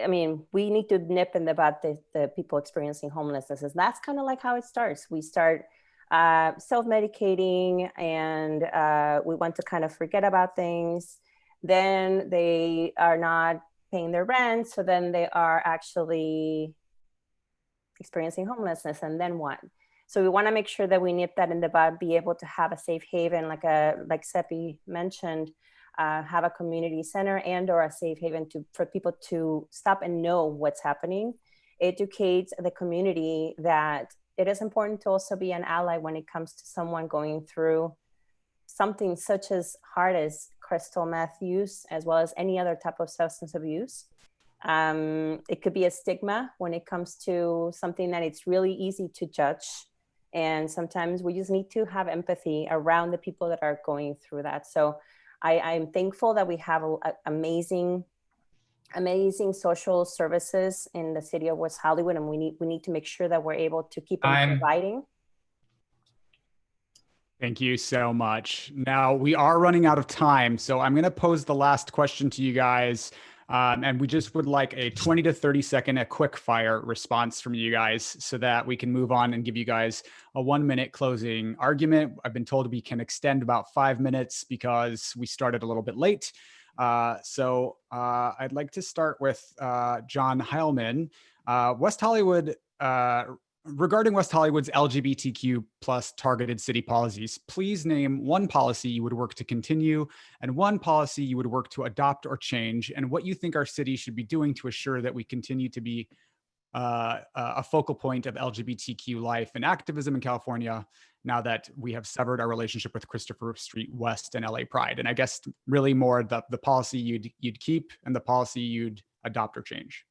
we need to nip in the bud the people experiencing homelessness. That's kind of like how it starts. We start self-medicating, and we want to kind of forget about things. Then they are not paying their rent, so then they are actually experiencing homelessness, and then what? So we want to make sure that we nip that in the bud, be able to have a safe haven, like Seppi mentioned, have a community center and or a safe haven for people to stop and know what's happening, educate the community that it is important to also be an ally when it comes to someone going through something such as hard as crystal meth use, as well as any other type of substance abuse. It could be a stigma when it comes to something that it's really easy to judge. And sometimes we just need to have empathy around the people that are going through that. So I'm thankful that we have amazing social services in the city of West Hollywood, and we need to make sure that we're able to keep on providing. Thank you so much. Now we are running out of time, so I'm going to pose the last question to you guys. And we just would like a 20 to 30 second, a quick fire response from you guys so that we can move on and give you guys a 1 minute closing argument. I've been told we can extend about 5 minutes because we started a little bit late. So I'd like to start with John Heilman. West Hollywood, regarding West Hollywood's LGBTQ plus targeted city policies, please name one policy you would work to continue and one policy you would work to adopt or change, and what you think our city should be doing to assure that we continue to be a focal point of LGBTQ life and activism in California now that we have severed our relationship with Christopher Street West and LA Pride. And I guess really more the policy you'd keep and the policy you'd adopt or change.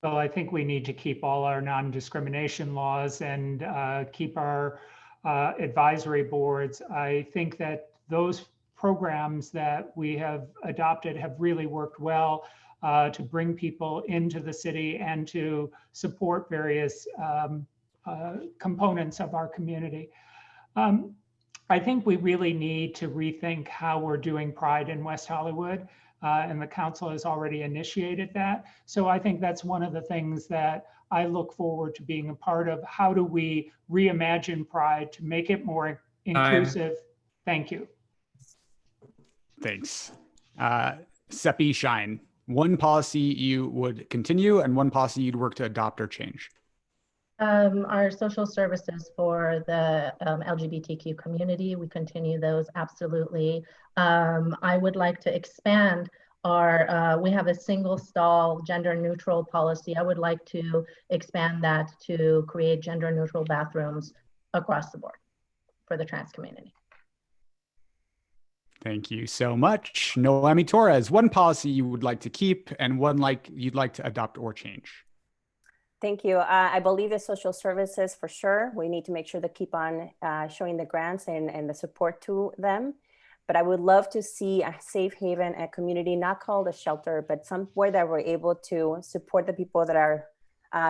Well, I think we need to keep all our non-discrimination laws and keep our advisory boards. I think that those programs that we have adopted have really worked well to bring people into the city and to support various components of our community. I think we really need to rethink how we're doing Pride in West Hollywood. and the council has already initiated that. So I think that's one of the things that I look forward to being a part of. How do we reimagine Pride to make it more inclusive? Thank you. Thanks. Seppi Shine, one policy you would continue and one policy you'd work to adopt or change. Our social services for the LGBTQ community, we continue those absolutely. I would like to expand our, we have a single stall gender neutral policy. I would like to expand that to create gender neutral bathrooms across the board for the trans community. Thank you so much. Noemi Torres, one policy you would like to keep and one you'd like to adopt or change. Thank you. I believe the social services for sure. We need to make sure to keep on showing the grants and the support to them. But I would love to see a safe haven, a community, not called a shelter, but somewhere that we're able to support the people that are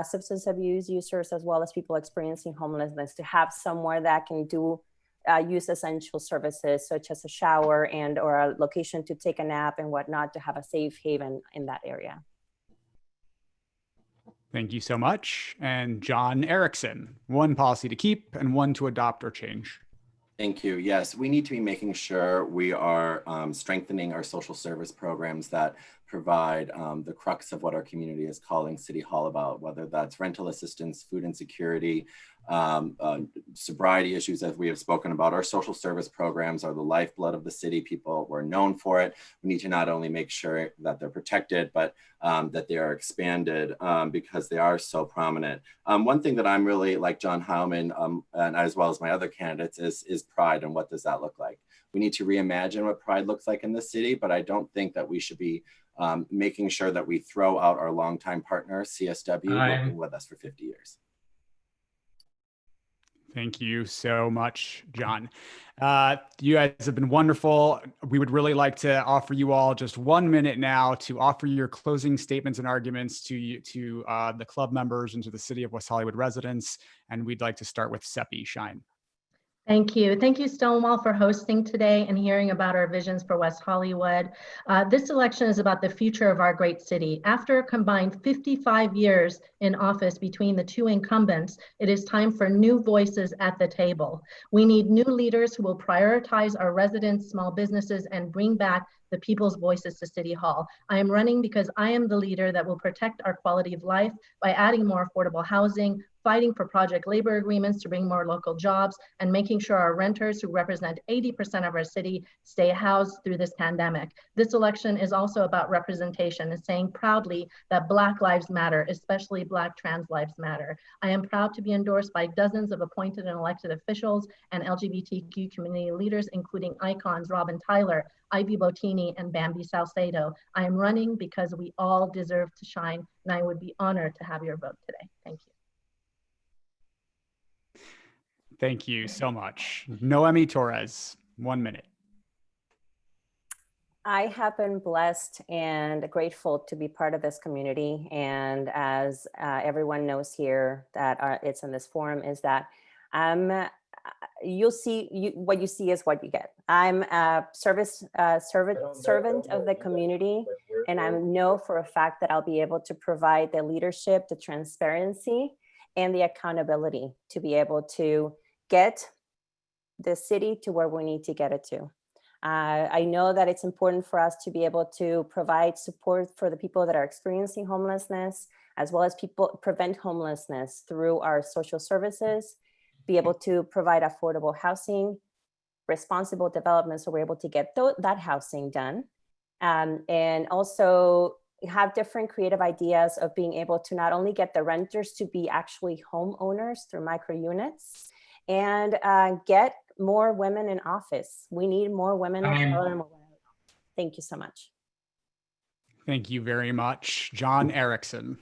substance abuse users, as well as people experiencing homelessness, to have somewhere that can do use essential services such as a shower and or a location to take a nap and whatnot, to have a safe haven in that area. Thank you so much. And John Erickson, one policy to keep and one to adopt or change. Thank you. Yes, we need to be making sure we are strengthening our social service programs that provide the crux of what our community is calling City Hall about, whether that's rental assistance, food insecurity, sobriety issues, as we have spoken about. Our social service programs are the lifeblood of the city. People were known for it. We need to not only make sure that they're protected, but that they are expanded because they are so prominent. One thing that I'm really, like John Howman, and as well as my other candidates, is Pride, and what does that look like? We need to reimagine what Pride looks like in the city, but I don't think that we should be making sure that we throw out our longtime partner, CSW, working with us for 50 years. Thank you so much, John. You guys have been wonderful. We would really like to offer you all just 1 minute now to offer your closing statements and arguments to the club members and to the City of West Hollywood residents. And we'd like to start with Seppi Shine. Thank you. Thank you, Stonewall, for hosting today and hearing about our visions for West Hollywood. This election is about the future of our great city. After a combined 55 years in office between the two incumbents, it is time for new voices at the table. We need new leaders who will prioritize our residents, small businesses, and bring back the people's voices to City Hall. I am running because I am the leader that will protect our quality of life by adding more affordable housing, fighting for project labor agreements to bring more local jobs, and making sure our renters, who represent 80% of our city, stay housed through this pandemic. This election is also about representation and saying proudly that Black lives matter, especially Black trans lives matter. I am proud to be endorsed by dozens of appointed and elected officials and LGBTQ community leaders, including icons Robin Tyler, Ivy Bottini, and Bambi Salcedo. I am running because we all deserve to shine, and I would be honored to have your vote today. Thank you. Thank you so much. Noemi Torres, 1 minute. I have been blessed and grateful to be part of this community. And as everyone knows here that it's in this forum, is that you'll see, what you see is what you get. I'm a servant of the community, and I know for a fact that I'll be able to provide the leadership, the transparency, and the accountability to be able to get the city to where we need to get it to. I know that it's important for us to be able to provide support for the people that are experiencing homelessness, as well as prevent homelessness through our social services, be able to provide affordable housing, responsible development, so we're able to get that housing done. And also have different creative ideas of being able to not only get the renters to be actually homeowners through micro units, and get more women in office. We need more women. Thank you so much. Thank you very much. John Erickson.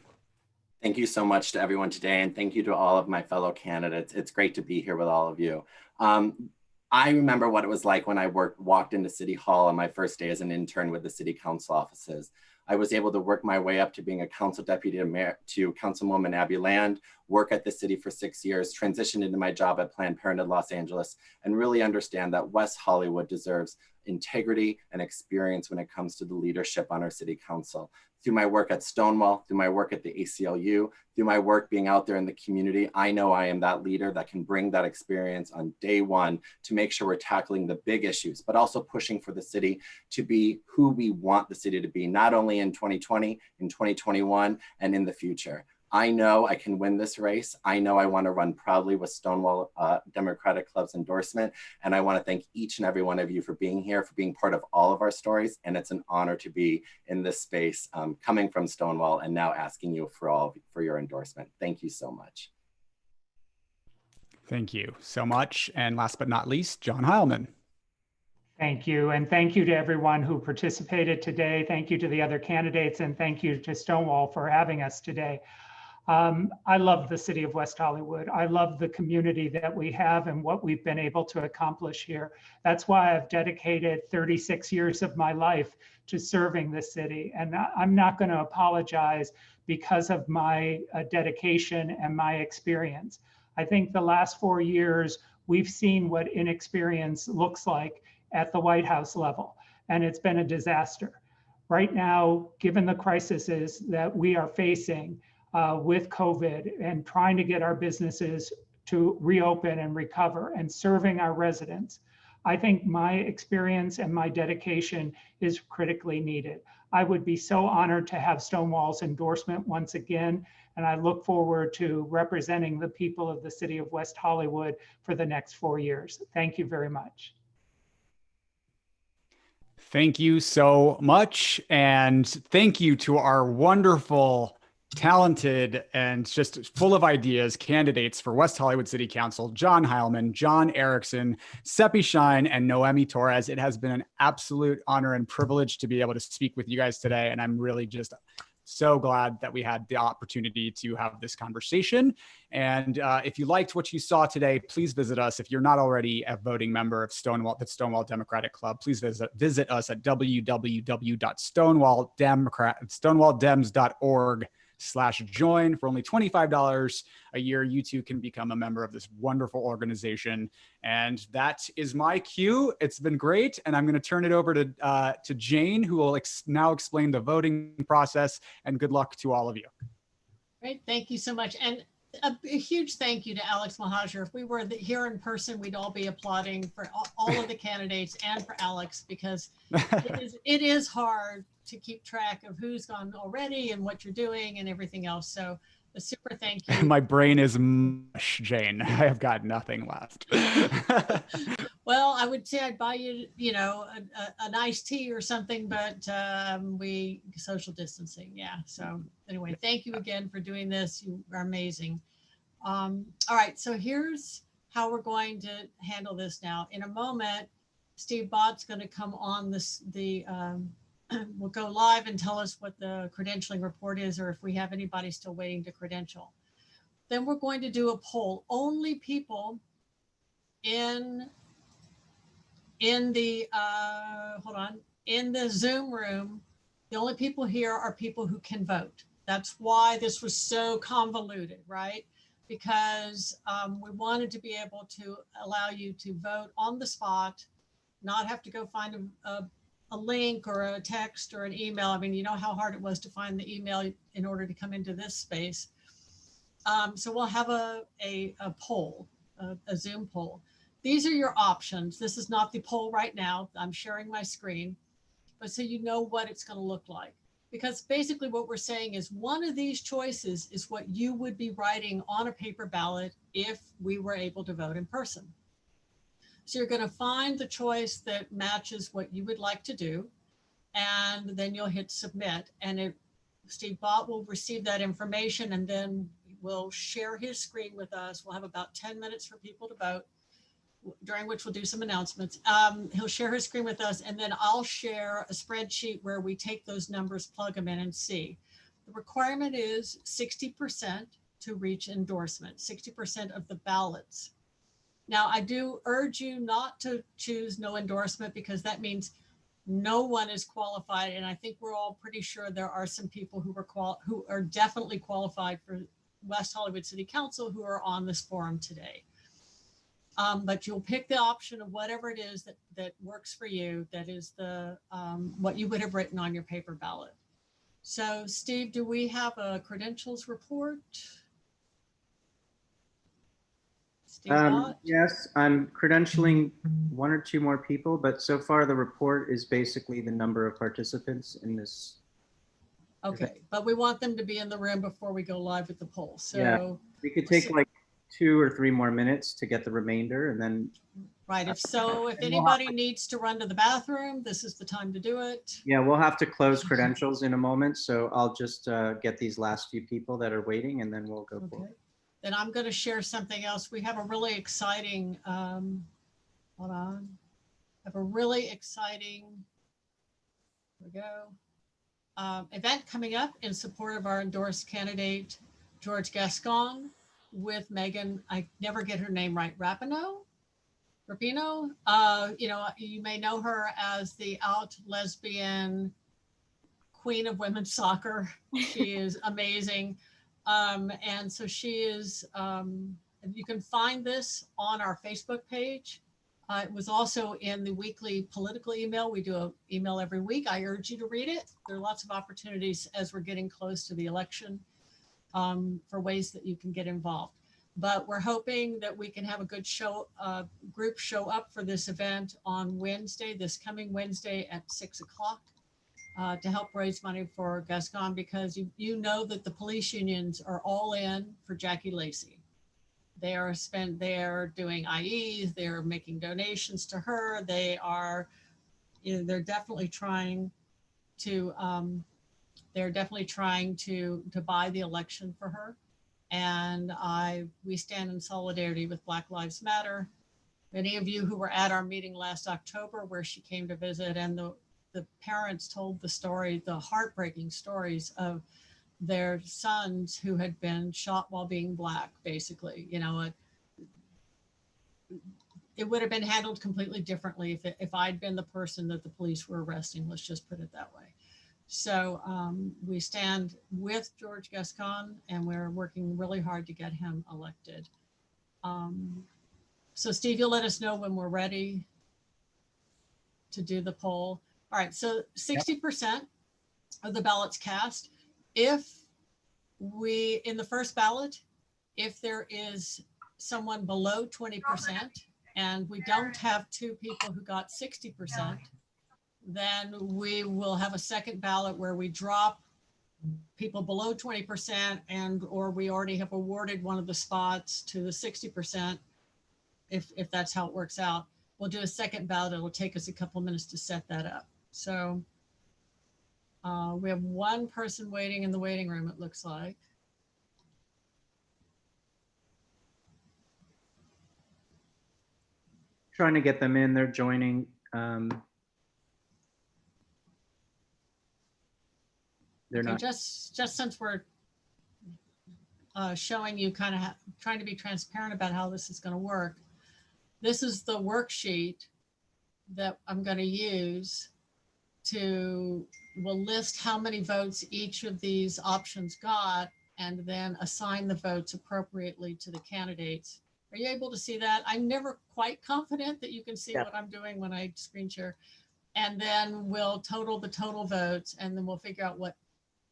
Thank you so much to everyone today, and thank you to all of my fellow candidates. It's great to be here with all of you. I remember what it was like when I walked into City Hall on my first day as an intern with the City Council offices. I was able to work my way up to being a council deputy to Councilwoman Abby Land, work at the city for 6 years, transition into my job at Planned Parenthood Los Angeles, and really understand that West Hollywood deserves integrity and experience when it comes to the leadership on our city council. Through my work at Stonewall, through my work at the ACLU, through my work being out there in the community, I know I am that leader that can bring that experience on day one to make sure we're tackling the big issues, but also pushing for the city to be who we want the city to be, not only in 2020, in 2021, and in the future. I know I can win this race. I know I want to run proudly with Stonewall Democratic Club's endorsement. And I want to thank each and every one of you for being here, for being part of all of our stories. And it's an honor to be in this space, coming from Stonewall and now asking you for your endorsement. Thank you so much. Thank you so much. And last but not least, John Heilman. Thank you. And thank you to everyone who participated today. Thank you to the other candidates, and thank you to Stonewall for having us today. I love the city of West Hollywood. I love the community that we have and what we've been able to accomplish here. That's why I've dedicated 36 years of my life to serving the city. And I'm not going to apologize because of my dedication and my experience. I think the last 4 years, we've seen what inexperience looks like at the White House level, and it's been a disaster. Right now, given the crises that we are facing, with COVID and trying to get our businesses to reopen and recover and serving our residents, I think my experience and my dedication is critically needed. I would be so honored to have Stonewall's endorsement once again, and I look forward to representing the people of the city of West Hollywood for the next 4 years. Thank you very much. Thank you so much. And thank you to our wonderful, talented, and just full of ideas candidates for West Hollywood City Council, John Heilman, John Erickson, Seppi Shine, and Noemi Torres. It has been an absolute honor and privilege to be able to speak with you guys today. And I'm really just so glad that we had the opportunity to have this conversation. And if you liked what you saw today, please visit us. If you're not already a voting member of the Stonewall Democratic Club, please visit us at www.stonewalldems.org/join. For only $25 a year, you too can become a member of this wonderful organization. And that is my cue. It's been great. And I'm going to turn it over to Jane, who will now explain the voting process. And good luck to all of you. Great. Thank you so much. And a huge thank you to Alex Mohajer. If we were here in person, we'd all be applauding for all of the candidates and for Alex, because it is hard to keep track of who's gone already and what you're doing and everything else. So a super thank you. My brain is mush, Jane. I have got nothing left. Well, I would say I'd buy you, an iced tea or something, but we social distancing. Yeah. So anyway, thank you again for doing this. You are amazing. All right. So here's how we're going to handle this now. In a moment, Steve Bott's going to come on we'll go live and tell us what the credentialing report is, or if we have anybody still waiting to credential. Then we're going to do a poll. Only people in the Zoom room, the only people here are people who can vote. That's why this was so convoluted, right? Because we wanted to be able to allow you to vote on the spot, not have to go find a link or a text or an email. I mean, you know how hard it was to find the email in order to come into this space. So we'll have a poll, a Zoom poll. These are your options. This is not the poll right now. I'm sharing my screen, but so you know what it's going to look like. Because basically what we're saying is one of these choices is what you would be writing on a paper ballot if we were able to vote in person. So you're going to find the choice that matches what you would like to do, and then you'll hit submit. And Steve Bott will receive that information, and then we'll share his screen with us. We'll have about 10 minutes for people to vote, during which we'll do some announcements. He'll share his screen with us, and then I'll share a spreadsheet where we take those numbers, plug them in, and see. The requirement is 60% to reach endorsement, 60% of the ballots. Now, I do urge you not to choose no endorsement, because that means no one is qualified. And I think we're all pretty sure there are some people who are definitely qualified for West Hollywood City Council who are on this forum today. But you'll pick the option of whatever it is that works for you. That is the what you would have written on your paper ballot. So Steve, do we have a credentials report? Steve Bott? Yes, I'm credentialing one or two more people, but so far the report is basically the number of participants in this. Okay, but we want them to be in the room before we go live with the poll. So Yeah. We could take like 2 or 3 more minutes to get the remainder, and then. Right. If anybody needs to run to the bathroom, this is the time to do it. Yeah, we'll have to close credentials in a moment, so I'll just get these last few people that are waiting, and then we'll go forward. Then I'm going to share something else. We have a really exciting, hold on. I have a really exciting, here we go, event coming up in support of our endorsed candidate, George Gascon, with Megan, I never get her name right, Rapinoe? You know, you may know her as the out lesbian queen of women's soccer. She is amazing. And so she is, you can find this on our Facebook page. It was also in the weekly political email. We do an email every week. I urge you to read it. There are lots of opportunities as we're getting close to the election for ways that you can get involved. But we're hoping that we can have a good group show up for this event on Wednesday, this coming Wednesday at 6 o'clock. To help raise money for Gascon, because you know that the police unions are all in for Jackie Lacey. They are doing IEs, they're making donations to her. They are, you know, they're definitely trying to buy the election for her. And we stand in solidarity with Black Lives Matter. Many of you who were at our meeting last October where she came to visit, and the parents told the heartbreaking stories of their sons who had been shot while being Black, basically. You know, it would have been handled completely differently if I'd been the person that the police were arresting, let's just put it that way. So we stand with George Gascon, and we're working really hard to get him elected. So Steve, you'll let us know when we're ready to do the poll. All right, so 60% of the ballots cast. If in the first ballot, if there is someone below 20% and we don't have 2 people who got 60%, then we will have a second ballot where we drop people below 20% or we already have awarded one of the spots to the 60%, if that's how it works out. We'll do a second ballot. It'll take us a couple minutes to set that up. So we have 1 person waiting in the waiting room, it looks like. Trying to get them in, they're joining. They're Okay, not. just since we're showing you kind of trying to be transparent about how this is going to work. This is the worksheet that I'm going to use will list how many votes each of these options got and then assign the votes appropriately to the candidates. Are you able to see that? I'm never quite confident that you can see what I'm doing when I screen share. And then we'll total the total votes, and then we'll figure out what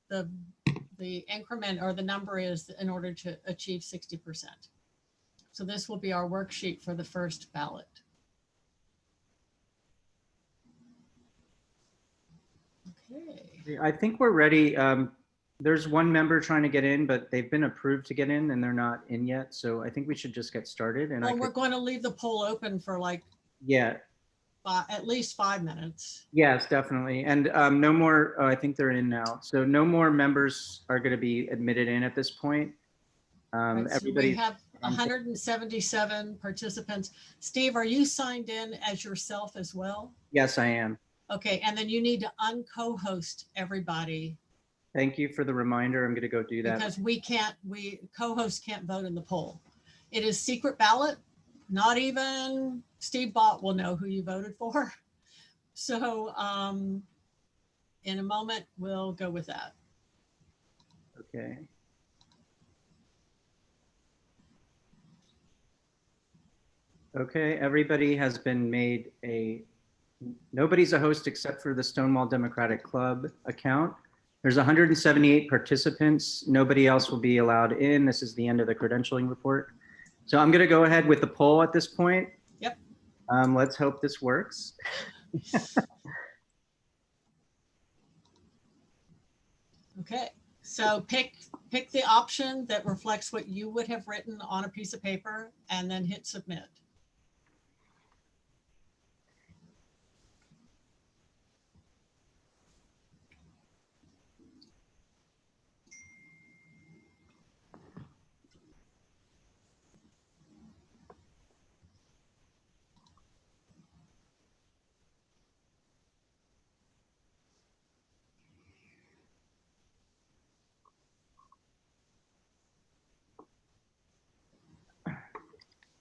the increment or the number is in order to achieve 60%. So this will be our worksheet for the first ballot. Okay. I think we're ready. There's 1 member trying to get in, but they've been approved to get in and they're not in yet. So I think we should just get started. And well, we're going to leave the poll open for like at least 5 minutes. Yes, definitely. And no more, I think they're in now. So no more members are going to be admitted in at this point. Right, so we have 177 participants. Steve, are you signed in as yourself as well? Yes, I am. Okay, and then you need to unco-host everybody. Thank you for the reminder. I'm going to go do that. Because co-hosts can't vote in the poll. It is secret ballot. Not even Steve Bott will know who you voted for. So in a moment, we'll go with that. Okay. Okay, everybody has been made nobody's a host except for the Stonewall Democratic Club account. There's 178 participants. Nobody else will be allowed in. This is the end of the credentialing report. So I'm going to go ahead with the poll at this point. Yep. Let's hope this works. Okay, so pick the option that reflects what you would have written on a piece of paper and then hit submit.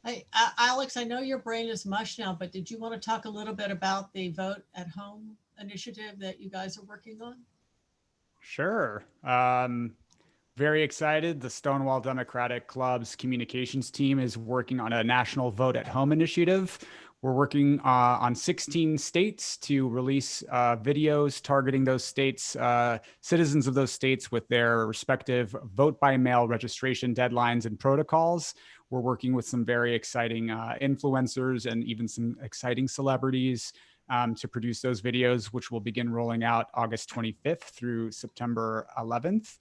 Hey, Alex, I know your brain is mush now, but did you want to talk a little bit about the Vote at Home initiative that you guys are working on? Sure. Very excited. The Stonewall Democratic Club's communications team is working on a national Vote at Home initiative. We're working on 16 states to release videos targeting those states, citizens of those states with their respective vote by mail registration deadlines and protocols. We're working with some very exciting influencers and even some exciting celebrities to produce those videos, which will begin rolling out August 25th through September 11th.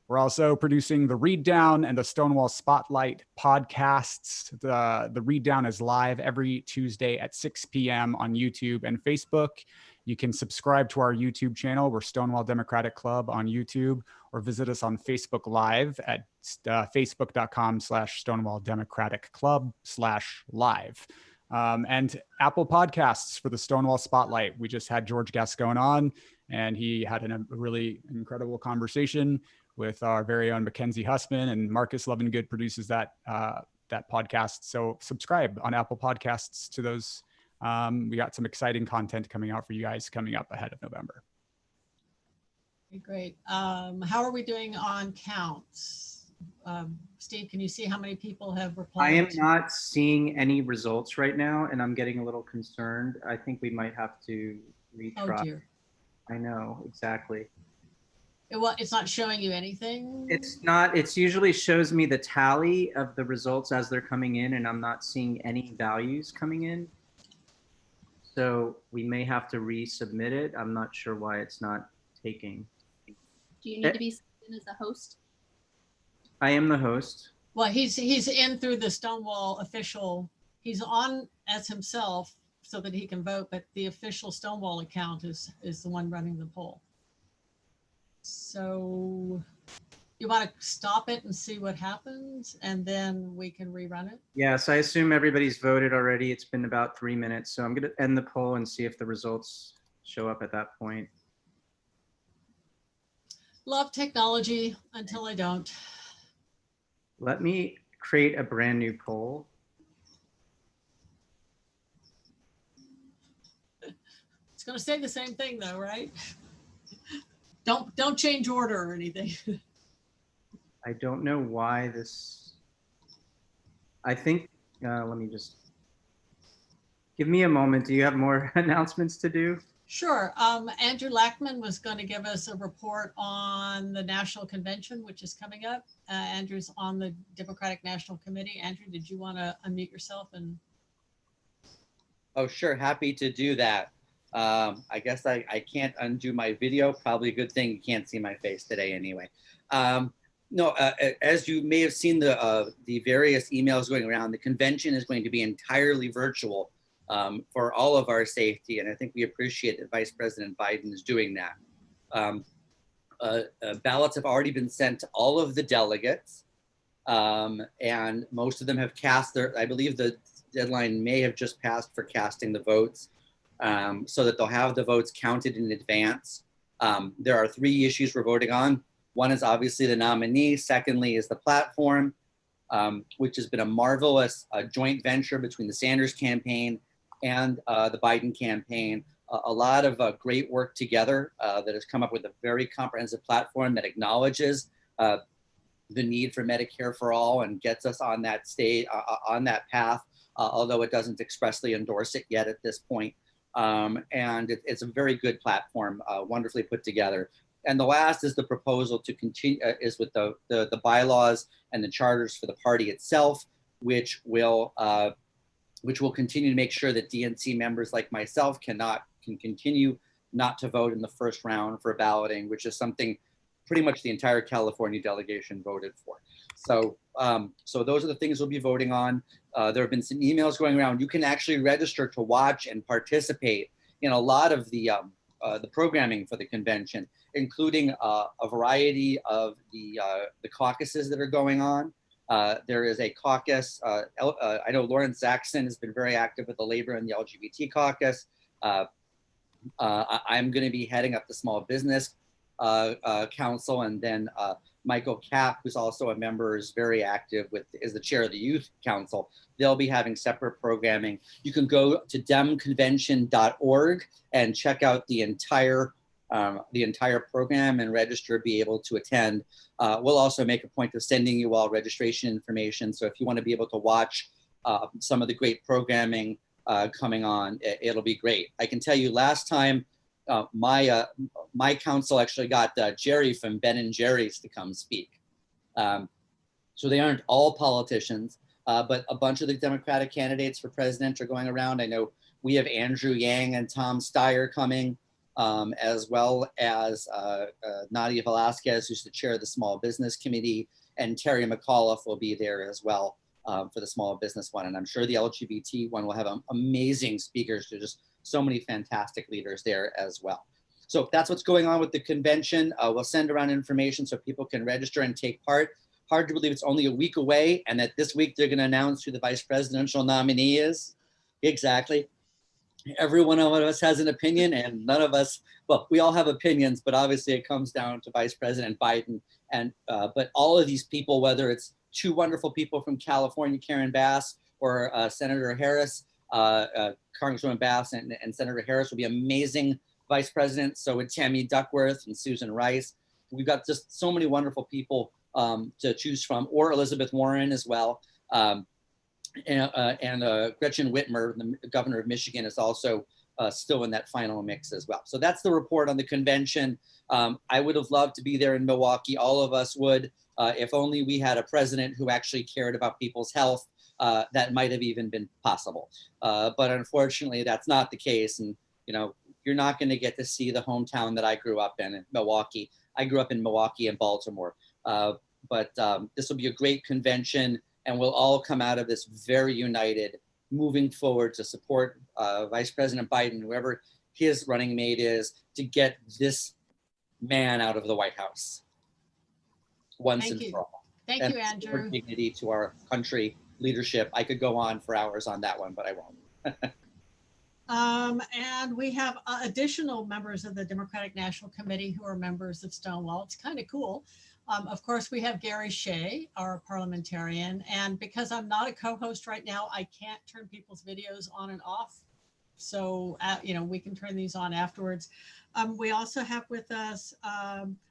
We're also producing the Read Down and the Stonewall Spotlight podcasts. The Read Down is live every Tuesday at 6 p.m. on YouTube and Facebook. You can subscribe to our YouTube channel. We're Stonewall Democratic Club on YouTube, or visit us on Facebook Live at facebook.com/Stonewall Democratic Club/live. And Apple Podcasts for the Stonewall Spotlight. We just had George Gascon on, and he had a really incredible conversation with our very own Mackenzie Hussman, and Marcus Lovingood produces that podcast. So subscribe on Apple Podcasts to those. We got some exciting content coming out for you guys coming up ahead of November. Okay, great. How are we doing on counts? Steve, can you see how many people have replied? I am not seeing any results right now, and I'm getting a little concerned. I think we might have to retry. Oh dear. I know, exactly. It's not showing you anything? It's not. It usually shows me the tally of the results as they're coming in, and I'm not seeing any values coming in. So we may have to resubmit it. I'm not sure why it's not taking. Do you need to be in as a host? I am the host. Well, he's in through the Stonewall official. He's on as himself so that he can vote, but the official Stonewall account is the one running the poll. So you want to stop it and see what happens, and then we can rerun it? Yes, I assume everybody's voted already. It's been about 3 minutes. So I'm going to end the poll and see if the results show up at that point. Love technology until I don't. Let me create a brand new poll. It's going to say the same thing though, right? Don't change order or anything. I don't know why this, I think, let me just, give me a moment. Do you have more announcements to do? Sure. Andrew Lackman was going to give us a report on the National Convention, which is coming up. Andrew's on the Democratic National Committee. Andrew, did you want to unmute yourself? Oh, sure. Happy to do that. I guess I can't undo my video. Probably a good thing you can't see my face today anyway. No, as you may have seen the various emails going around, the convention is going to be entirely virtual for all of our safety. And I think we appreciate that Vice President Biden is doing that. Ballots have already been sent to all of the delegates, and most of them have cast I believe the deadline may have just passed for casting the votes. So that they'll have the votes counted in advance. There are 3 issues we're voting on. One is obviously the nominee. Secondly is the platform, which has been a marvelous joint venture between the Sanders campaign and the Biden campaign. A lot of great work together that has come up with a very comprehensive platform that acknowledges the need for Medicare for all and gets us on that on that path although it doesn't expressly endorse it yet at this point. And it's a very good platform, wonderfully put together. And the last is the proposal to continue, is with the bylaws and the charters for the party itself, which will continue to make sure that DNC members like myself can continue not to vote in the first round for balloting, which is something pretty much the entire California delegation voted for. So, so those are the things we'll be voting on. There have been some emails going around. You can actually register to watch and participate in a lot of the programming for the convention, including a variety of the caucuses that are going on. There is a caucus. I know Lawrence Zaxton has been very active with the labor and the LGBT caucus. I'm going to be heading up the Small Business Council, and then Michael Kapp, who's also a member, is very active is the chair of the Youth Council. They'll be having separate programming. You can go to demconvention.org and check out the entire program and register, be able to attend. We'll also make a point of sending you all registration information. So if you want to be able to watch some of the great programming coming on, it'll be great. I can tell you last time, my council actually got Jerry from Ben & Jerry's to come speak. So they aren't all politicians, but a bunch of the Democratic candidates for president are going around. I know we have Andrew Yang and Tom Steyer coming, as well as Nadia Velasquez, who's the chair of the Small Business Committee, and Terry McAuliffe will be there as well for the Small Business one. And I'm sure the LGBT one will have amazing speakers. There's just so many fantastic leaders there as well. So that's what's going on with the convention. We'll send around information so people can register and take part. Hard to believe it's only a week away, and that this week they're going to announce who the vice presidential nominee is. Exactly. Every one of us has an opinion, and none of us, well, we all have opinions, but obviously it comes down to Vice President Biden. And but all of these people, whether it's two wonderful people from California, Karen Bass, or Senator Harris, Congresswoman Bass and Senator Harris will be amazing vice presidents. So with Tammy Duckworth and Susan Rice, we've got just so many wonderful people to choose from, or Elizabeth Warren as well. And Gretchen Whitmer, the governor of Michigan, is also still in that final mix as well. So that's the report on the convention. I would have loved to be there in Milwaukee. All of us would, if only we had a president who actually cared about people's health. That might have even been possible. But unfortunately, that's not the case. And, you know, you're not going to get to see the hometown that I grew up in Milwaukee. I grew up in Milwaukee and Baltimore. But this will be a great convention, and we'll all come out of this very united, moving forward to support Vice President Biden, whoever his running mate is, to get this man out of the White House once and for all. Thank you, Andrew. Dignity to our country, leadership. I could go on for hours on that one, but I won't. And we have additional members of the Democratic National Committee who are members of Stonewall. It's kind of cool. Of course, we have Gary Shea, our parliamentarian. And because I'm not a co-host right now, I can't turn people's videos on and off. So, you know, we can turn these on afterwards. We also have with us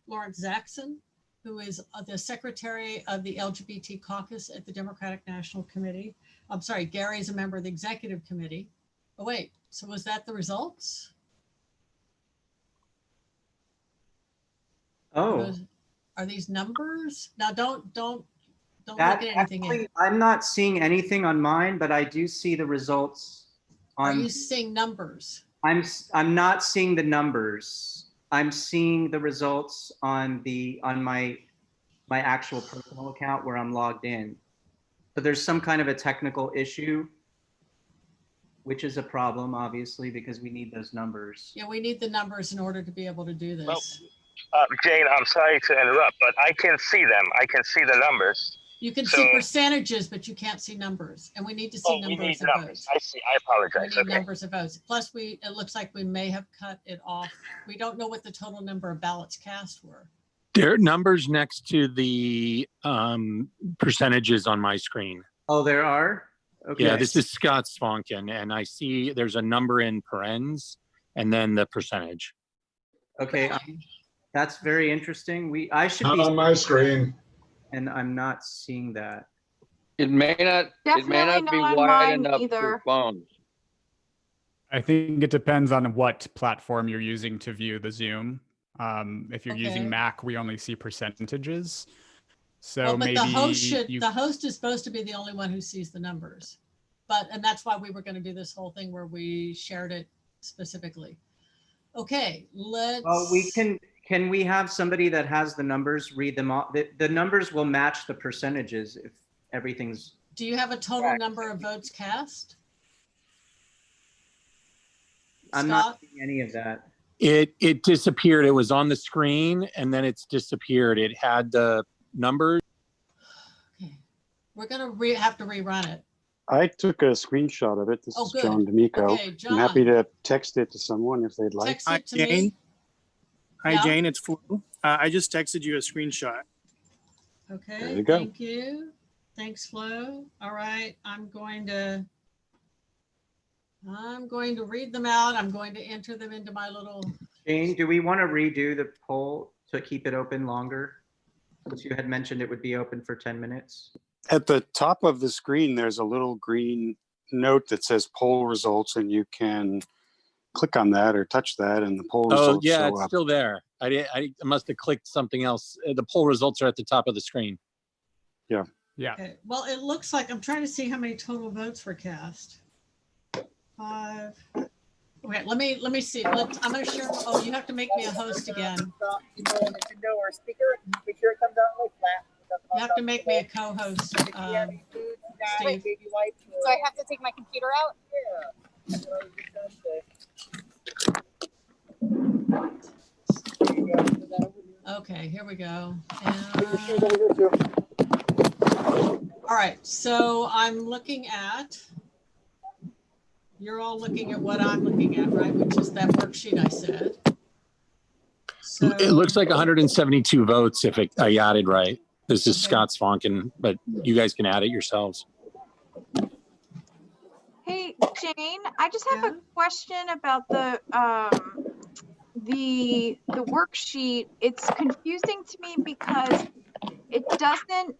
Lawrence Zaxton, who is the secretary of the LGBT caucus at the Democratic National Committee. I'm sorry, Gary is a member of the executive committee. Oh, wait, so was that the results? Oh. Are these numbers? Now, don't look That at anything. actually, I'm not seeing anything on mine, but I do see the results on. Are you seeing numbers? I'm not seeing the numbers. I'm seeing the results on my actual personal account where I'm logged in. So there's some kind of a technical issue, which is a problem, obviously, because we need those numbers. Yeah, we need the numbers in order to be able to do this. Well, Jane, I'm sorry to interrupt, but I can see them. I can see the numbers. You can see percentages, but you can't see numbers, and we need to see numbers of votes. I see. I apologize. We need numbers of votes. Plus, it looks like we may have cut it off. We don't know what the total number of ballots cast were. There are numbers next to the percentages on my screen. Oh, there are? Okay. Yeah, this is Scott Svonkin, and I see there's a number in parens and then the percentage. Okay, that's very interesting. I should not be on my screen, and I'm not seeing that. It may not Definitely be not on wide mine enough either. for phones. I think it depends on what platform you're using to view the Zoom. If you're using Okay. Mac, we only see percentages. So Well, but maybe the host is supposed to be the only one who sees the numbers. And that's why we were going to do this whole thing where we shared it specifically. Okay, let's. Well, can we have somebody that has the numbers read them off? The numbers will match the percentages if everything's. Do you have a total number of votes cast? I'm Scott? not seeing any of that. It disappeared. It was on the screen and then it's disappeared. It had the numbers. Okay, we're going to have to rerun it. I took a screenshot of it. This Oh, is good. John D'Amico. Okay, I'm happy John. to text it to someone if they'd like. Text Hi, it to me. Jane. Hi, Yeah. Jane. It's Flo. I just texted you a screenshot. Okay, There you go. thank you. Thanks, Flo. All right, I'm going to read them out. I'm going to enter them into my little. Jane, do we want to redo the poll to keep it open longer? Because you had mentioned it would be open for 10 minutes. At the top of the screen, there's a little green note that says poll results, and you can click on that or touch that, and the poll Oh results yeah, show it's up. still there. I must have clicked something else. The poll results are at the top of the screen. Yeah. Okay, well, it looks like I'm trying to see how many total votes were cast. 5. Okay, let me see. I'm going to share. Oh, you have to make me a host again. You have to make me a co-host, Steve. So I have to take my computer out? Okay, here we go. All right, so I'm looking at, you're all looking at what I'm looking at, right? Which is that worksheet I said. So, It looks like 172 votes if I got it right. This is Scott Svonkin, but you guys can add it yourselves. Hey, Jane, I just have a question about the worksheet. It's confusing to me because it doesn't.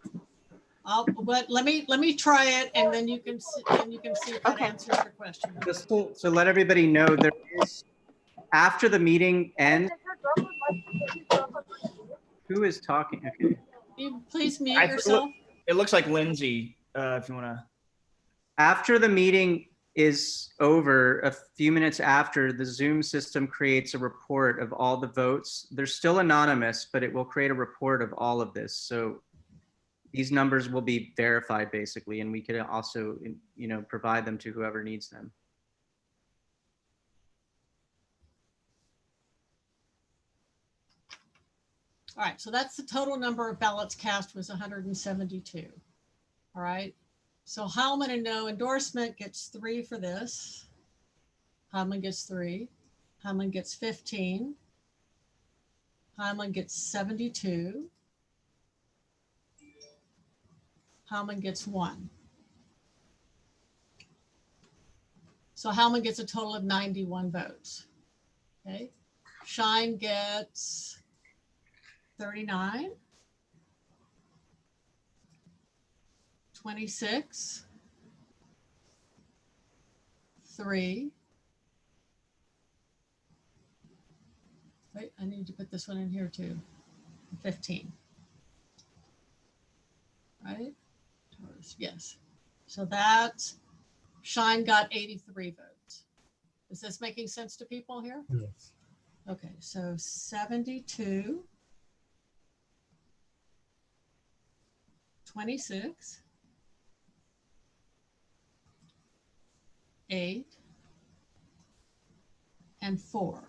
But let me try it, and then you can see if that answers your question. Just to let everybody know, there is, after the meeting ends, who is talking? Okay. You please mute yourself. It looks like Lindsay, if you want to. After the meeting is over, a few minutes after, the Zoom system creates a report of all the votes. They're still anonymous, but it will create a report of all of this. So these numbers will be verified basically, and we could also, provide them to whoever needs them. All right, so that's the total number of ballots cast was 172. All right, so Heilman and no endorsement gets 3 for this. Heilman gets 3. Heilman gets 15. Heilman gets 72. Heilman gets 1. So Heilman gets a total of 91 votes. Okay, Shine gets 39, 26, 3. Wait, I need to put this one in here too. 15. Right? Yes. So that's Shine got 83 votes. Is this making sense to people here? Yes. Okay, so 72. 26, 8, and 4.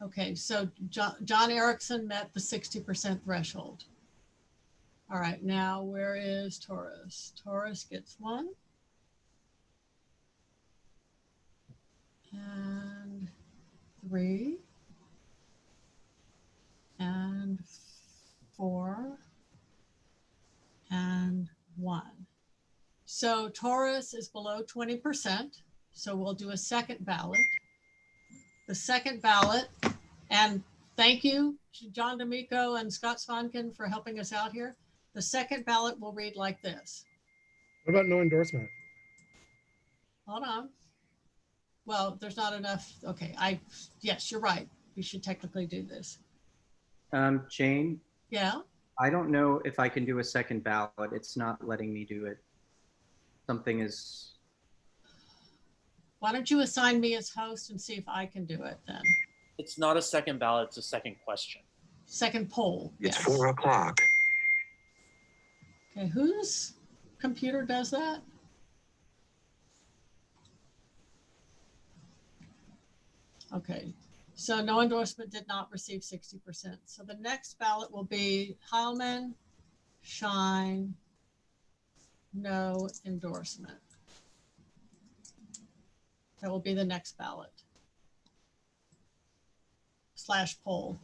Okay, so John Erickson met the 60% threshold. All right, now where is Taurus? Taurus gets 1. And 3. And 4. And 1. So Taurus is below 20%. So we'll do a second ballot. The second ballot, and thank you, John D'Amico and Scott Svonkin for helping us out here. The second ballot will read like this. What about no endorsement? Hold on. Well, there's not enough. Okay, yes, you're right. We should technically do this. Jane, Yeah, I don't know if I can do a second ballot. It's not letting me do it. Something is, why don't you assign me as host and see if I can do it then? It's not a second ballot, it's a second question. Second poll. It's yes. 4 o'clock. Okay, whose computer does that? Okay, so no endorsement did not receive 60%. So the next ballot will be Heilman, Shine, no endorsement. That will be the next ballot. / poll.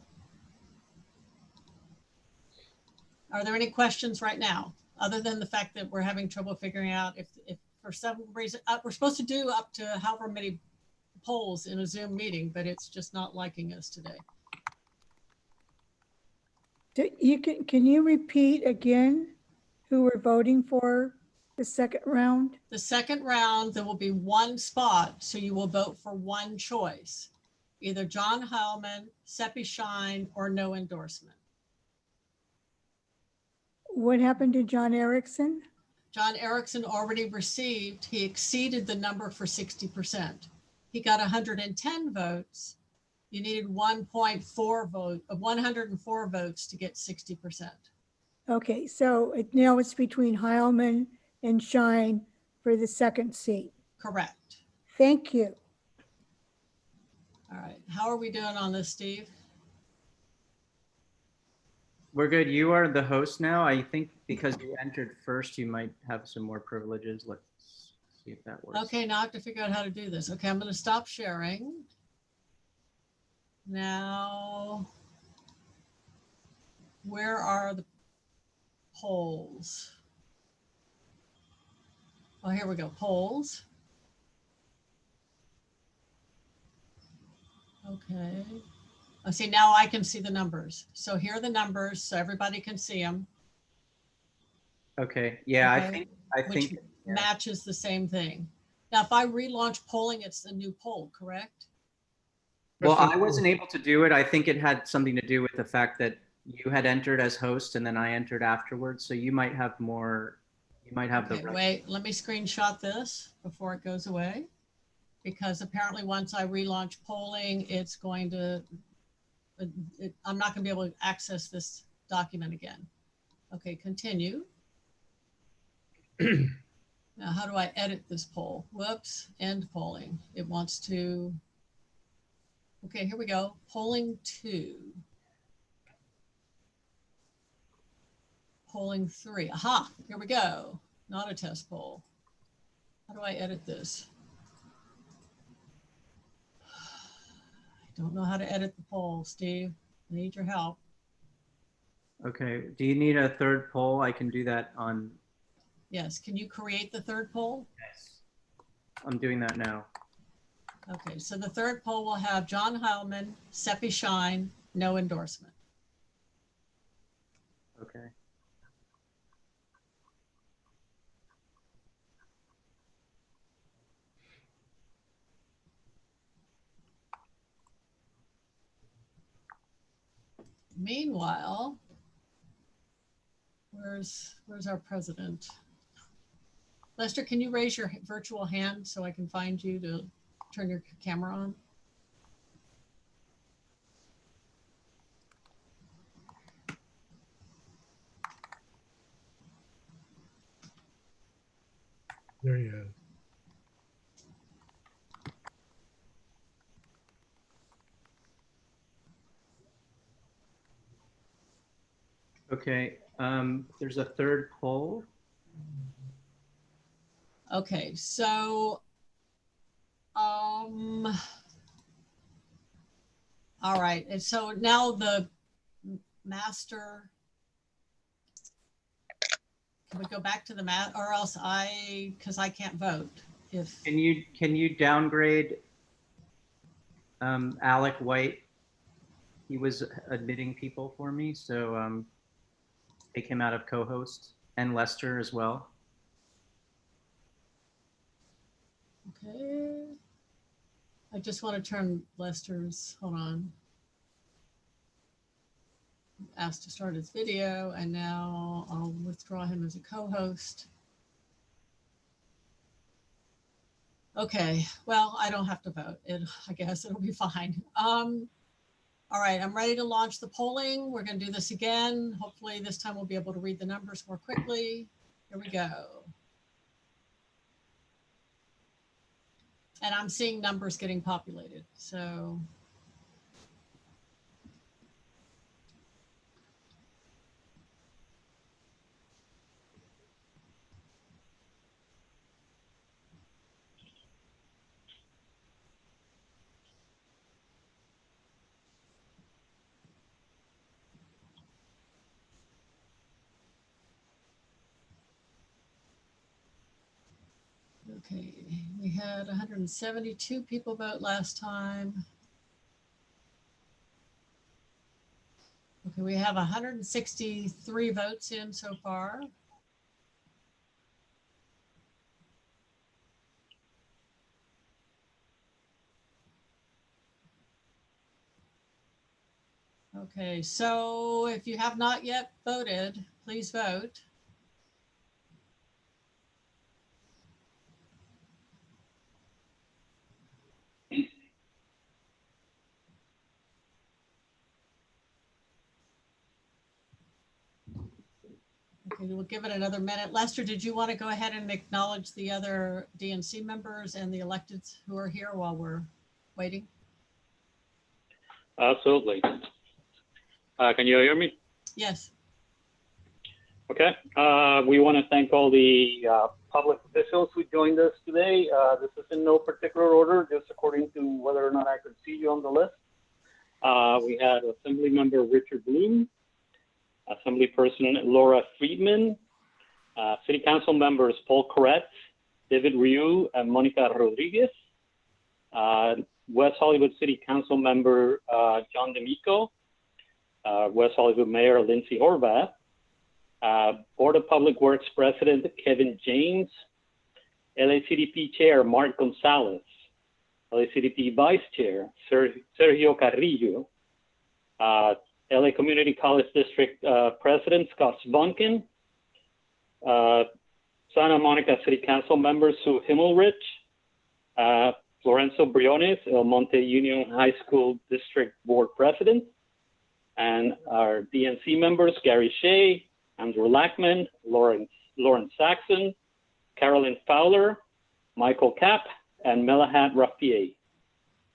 Are there any questions right now, other than the fact that we're having trouble figuring out if for some reason, we're supposed to do up to however many polls in a Zoom meeting, but it's just not liking us today. Can you repeat again who we're voting for the second round? The second round, there will be one spot, so you will vote for one choice, either John Heilman, Seppi Shine, or no endorsement. What happened to John Erickson? John Erickson already received, he exceeded the number for 60%. He got 110 votes. You needed 104 votes to get 60%. Okay, so now it's between Heilman and Shine for the second seat. Correct. Thank you. All right, how are we doing on this, Steve? we're good. You are the host now. I think because you entered first, you might have some more privileges. Let's see if that works. Okay, now I have to figure out how to do this. Okay, I'm going to stop sharing. Now, where are the polls? Oh, here we go, polls. Okay. Oh, see, now I can see the numbers. So here are the numbers, so everybody can see them. Okay. Yeah, Okay, I which think matches the same thing. Now, if I relaunch polling, it's a new poll, correct? Well, I wasn't able to do it. I think it had something to do with the fact that you had entered as host and then I entered afterwards. So you might have more, you might have Okay, the right. wait, let me screenshot this before it goes away. Because apparently once I relaunch polling, it's going to, I'm not gonna be able to access this document again. Okay, continue. Now, how do I edit this poll? Whoops, end polling. It wants to, okay, here we go. Polling 2. Polling 3, aha, here we go. Not a test poll. How do I edit this? I don't know how to edit the poll, Steve. I need your help. Okay. Do you need a third poll? I can do that on, Yes, can you create the third poll? I'm doing that now. Okay, so the third poll will have John Heilman, Seppi Shine, no endorsement. Okay. Meanwhile, where's our president? Lester, can you raise your virtual hand so I can find you to turn your camera on? There he is. Okay. There's a third poll. Okay, so, all right, and so now the master, can we go back to the or else because I can't vote if. Can you downgrade Alec White? He was admitting people for me, so take him out of co-host, and Lester as well. Okay. I just want to turn Lester's, hold on. Asked to start his video, and now I'll withdraw him as a co-host. Okay, well, I don't have to vote. I guess it'll be fine. All right, I'm ready to launch the polling. We're going to do this again. Hopefully this time we'll be able to read the numbers more quickly. Here we go. And I'm seeing numbers getting populated, so. Okay, we had 172 people vote last time. Okay, we have 163 votes in so far. Okay, so if you have not yet voted, please vote. Okay, we'll give it another minute. Lester, did you want to go ahead and acknowledge the other DNC members and the electeds who are here while we're waiting? Absolutely. Can you hear me? Yes. Okay. We want to thank all the public officials who joined us today. This is in no particular order, just according to whether or not I could see you on the list. We had Assembly Member Richard Bloom, Assembly Person Laura Friedman, City Council members Paul Corrett, David Ryu, and Monica Rodriguez, West Hollywood City Council member John D'Amico, West Hollywood Mayor Lindsay Horvath, Board of Public Works President Kevin James, LACDP Chair Mark Gonzalez, LACDP Vice Chair Sergio Carrillo, LA Community College District President Scott Svonkin, Santa Monica City Council member Sue Himmelrich, Lorenzo Briones, El Monte Union High School District Board President, and our DNC members Gary Shea, Andrew Lackman, Lawrence Saxon, Carolyn Fowler, Michael Kapp, and Melahat Rafieh.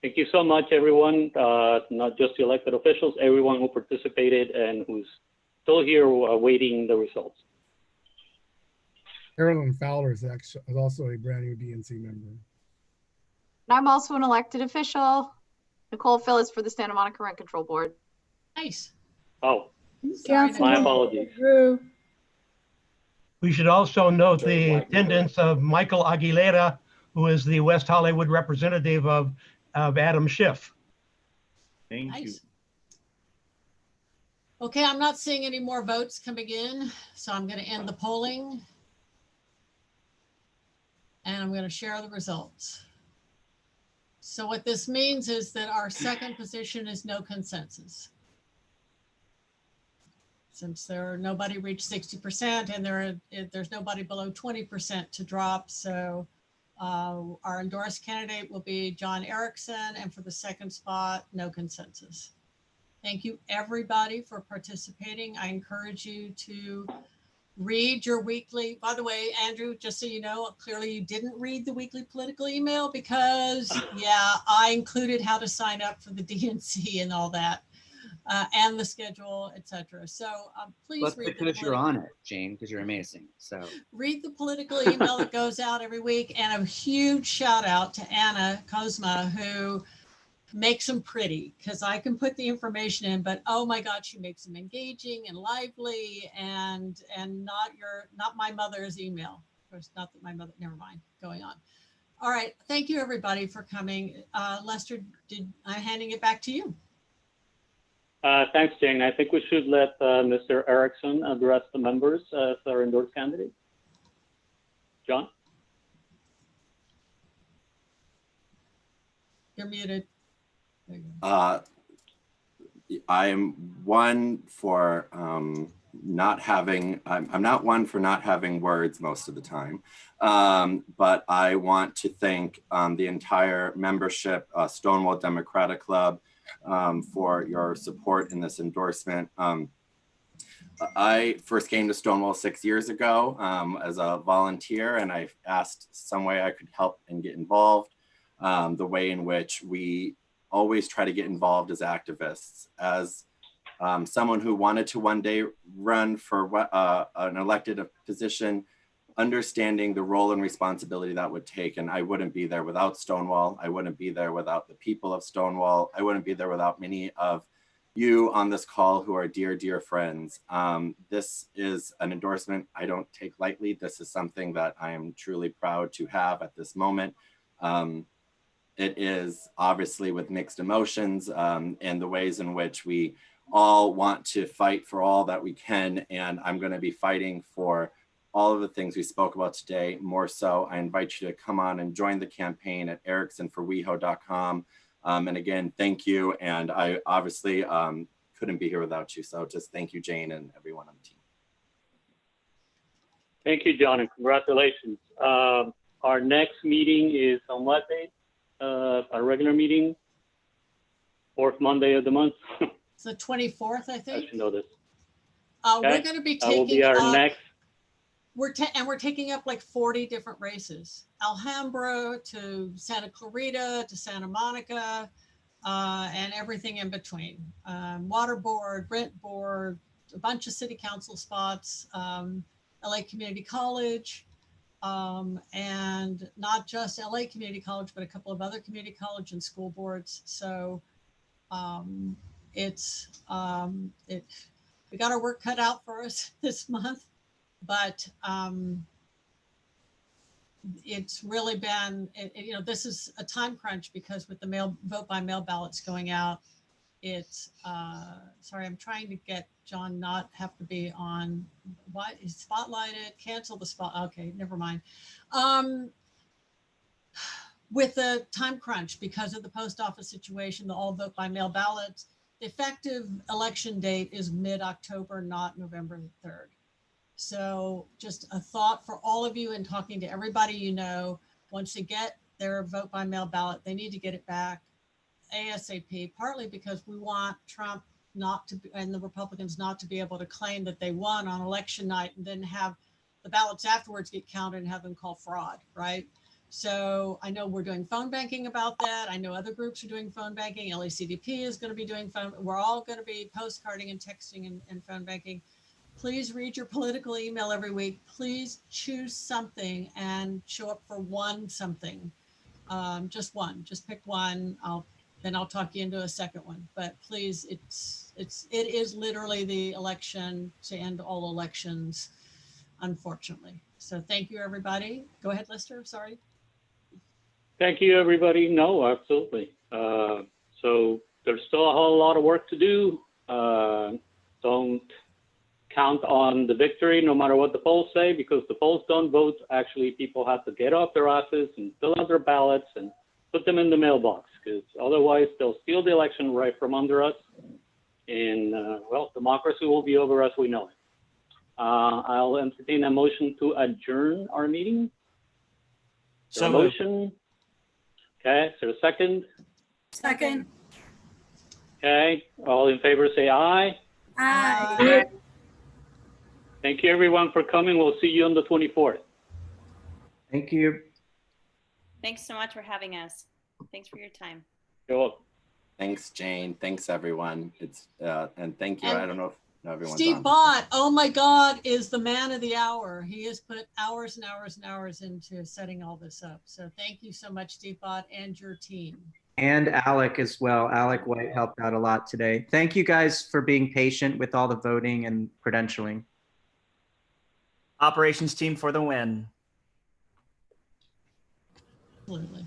Thank you so much, everyone, not just the elected officials, everyone who participated and who's still here awaiting the results. Carolyn Fowler is also a brand new DNC member. I'm also an elected official. Nicole Phillips for the Santa Monica Rent Control Board. Nice. Oh, Sorry, my apologies. We should also note the attendance of Michael Aguilera, who is the West Hollywood representative of Adam Schiff. Thank Nice. you. Okay, I'm not seeing any more votes coming in, so I'm going to end the polling. And I'm going to share the results. So what this means is that our second position is no consensus. Since nobody reached 60% and there's nobody below 20% to drop. So our endorsed candidate will be John Erickson, and for the second spot, no consensus. Thank you everybody for participating. I encourage you to read your weekly, by the way, Andrew, just so you know, clearly you didn't read the weekly political email because yeah, I included how to sign up for the DNC and all that. And the schedule, etc. So please Well, read because you're on it, Jane, because you're amazing. So read the political email that goes out every week. And a huge shout out to Anna Kozma, who makes them pretty, because I can put the information in, but oh my God, she makes them engaging and lively and not my mother's email. Of course, not that my mother, never mind, going on. All right, thank you everybody for coming. Lester, I'm handing it back to you. Thanks, Jane. I think we should let Mr. Erickson address the members as our endorsed candidate. John? You're muted. I'm one for not having, I'm not one for not having words most of the time, but I want to thank the entire membership, Stonewall Democratic Club, for your support in this endorsement. I first came to Stonewall 6 years ago as a volunteer, and I asked some way I could help and get involved. The way in which we always try to get involved as activists. As someone who wanted to one day run for an elected position, understanding the role and responsibility that would take, and I wouldn't be there without Stonewall. I wouldn't be there without the people of Stonewall. I wouldn't be there without many of you on this call who are dear, dear friends. This is an endorsement I don't take lightly. This is something that I am truly proud to have at this moment. It is obviously with mixed emotions and the ways in which we all want to fight for all that we can. And I'm going to be fighting for all of the things we spoke about today. More so, I invite you to come on and join the campaign at ericksonforweho.com. And again, thank you. And I obviously couldn't be here without you. So just thank you, Jane, and everyone on the team. Thank you, John, and congratulations. Our next meeting is on what date? Our regular meeting, fourth Monday of the month. It's the 24th, I I think. should know this. We're going to be That will taking be our up, next. we're taking up like 40 different races. Alhambra to Santa Clarita to Santa Monica and everything in between. Water board, rent board, a bunch of city council spots, LA Community College, and not just LA Community College, but a couple of other community college and school boards. So we got our work cut out for us this month, but it's really been, this is a time crunch because with the vote by mail ballots going out, it's, sorry, I'm trying to get John not have to be on, what is spotlighted, cancel the spot. Okay, never mind. With the time crunch because of the post office situation, the all vote by mail ballots, the effective election date is mid-October, not November 3rd. So just a thought for all of you and talking to everybody you know, once they get their vote by mail ballot, they need to get it back ASAP, partly because we want Trump not to be, and the Republicans not to be able to claim that they won on election night and then have the ballots afterwards get counted and have them call fraud, right? So I know we're doing phone banking about that. I know other groups are doing phone banking. LACDP is going to be doing phone. We're all going to be postcarding and texting and phone banking. Please read your political email every week. Please choose something and show up for one something. Just one. Just pick one. Then I'll talk you into a second one. But please, it is literally the election to end all elections, unfortunately. So thank you, everybody. Go ahead, Lester. Sorry. Thank you, everybody. No, absolutely. So there's still a whole lot of work to do. Don't count on the victory, no matter what the polls say, because the polls don't vote. Actually, people have to get off their asses and fill out their ballots and put them in the mailbox, because otherwise they'll steal the election right from under us. And well, democracy will be over as we know it. I'll entertain a motion to adjourn our meeting. So motion. Okay, is there a second? Second. Okay, all in favor say aye. Aye. Thank you, everyone, for coming. We'll see you on the 24th. Thank you. Thanks so much for having us. Thanks for your time. You're welcome. Thanks, Jane. Thanks, everyone. It's and thank you. And I don't know if everyone's Steve on. Bott, oh my God, is the man of the hour. He has put hours and hours and hours into setting all this up. So thank you so much, Steve Bott, and your team. And Alec as well. Alec White helped out a lot today. Thank you guys for being patient with all the voting and credentialing. operations team for the win. Absolutely.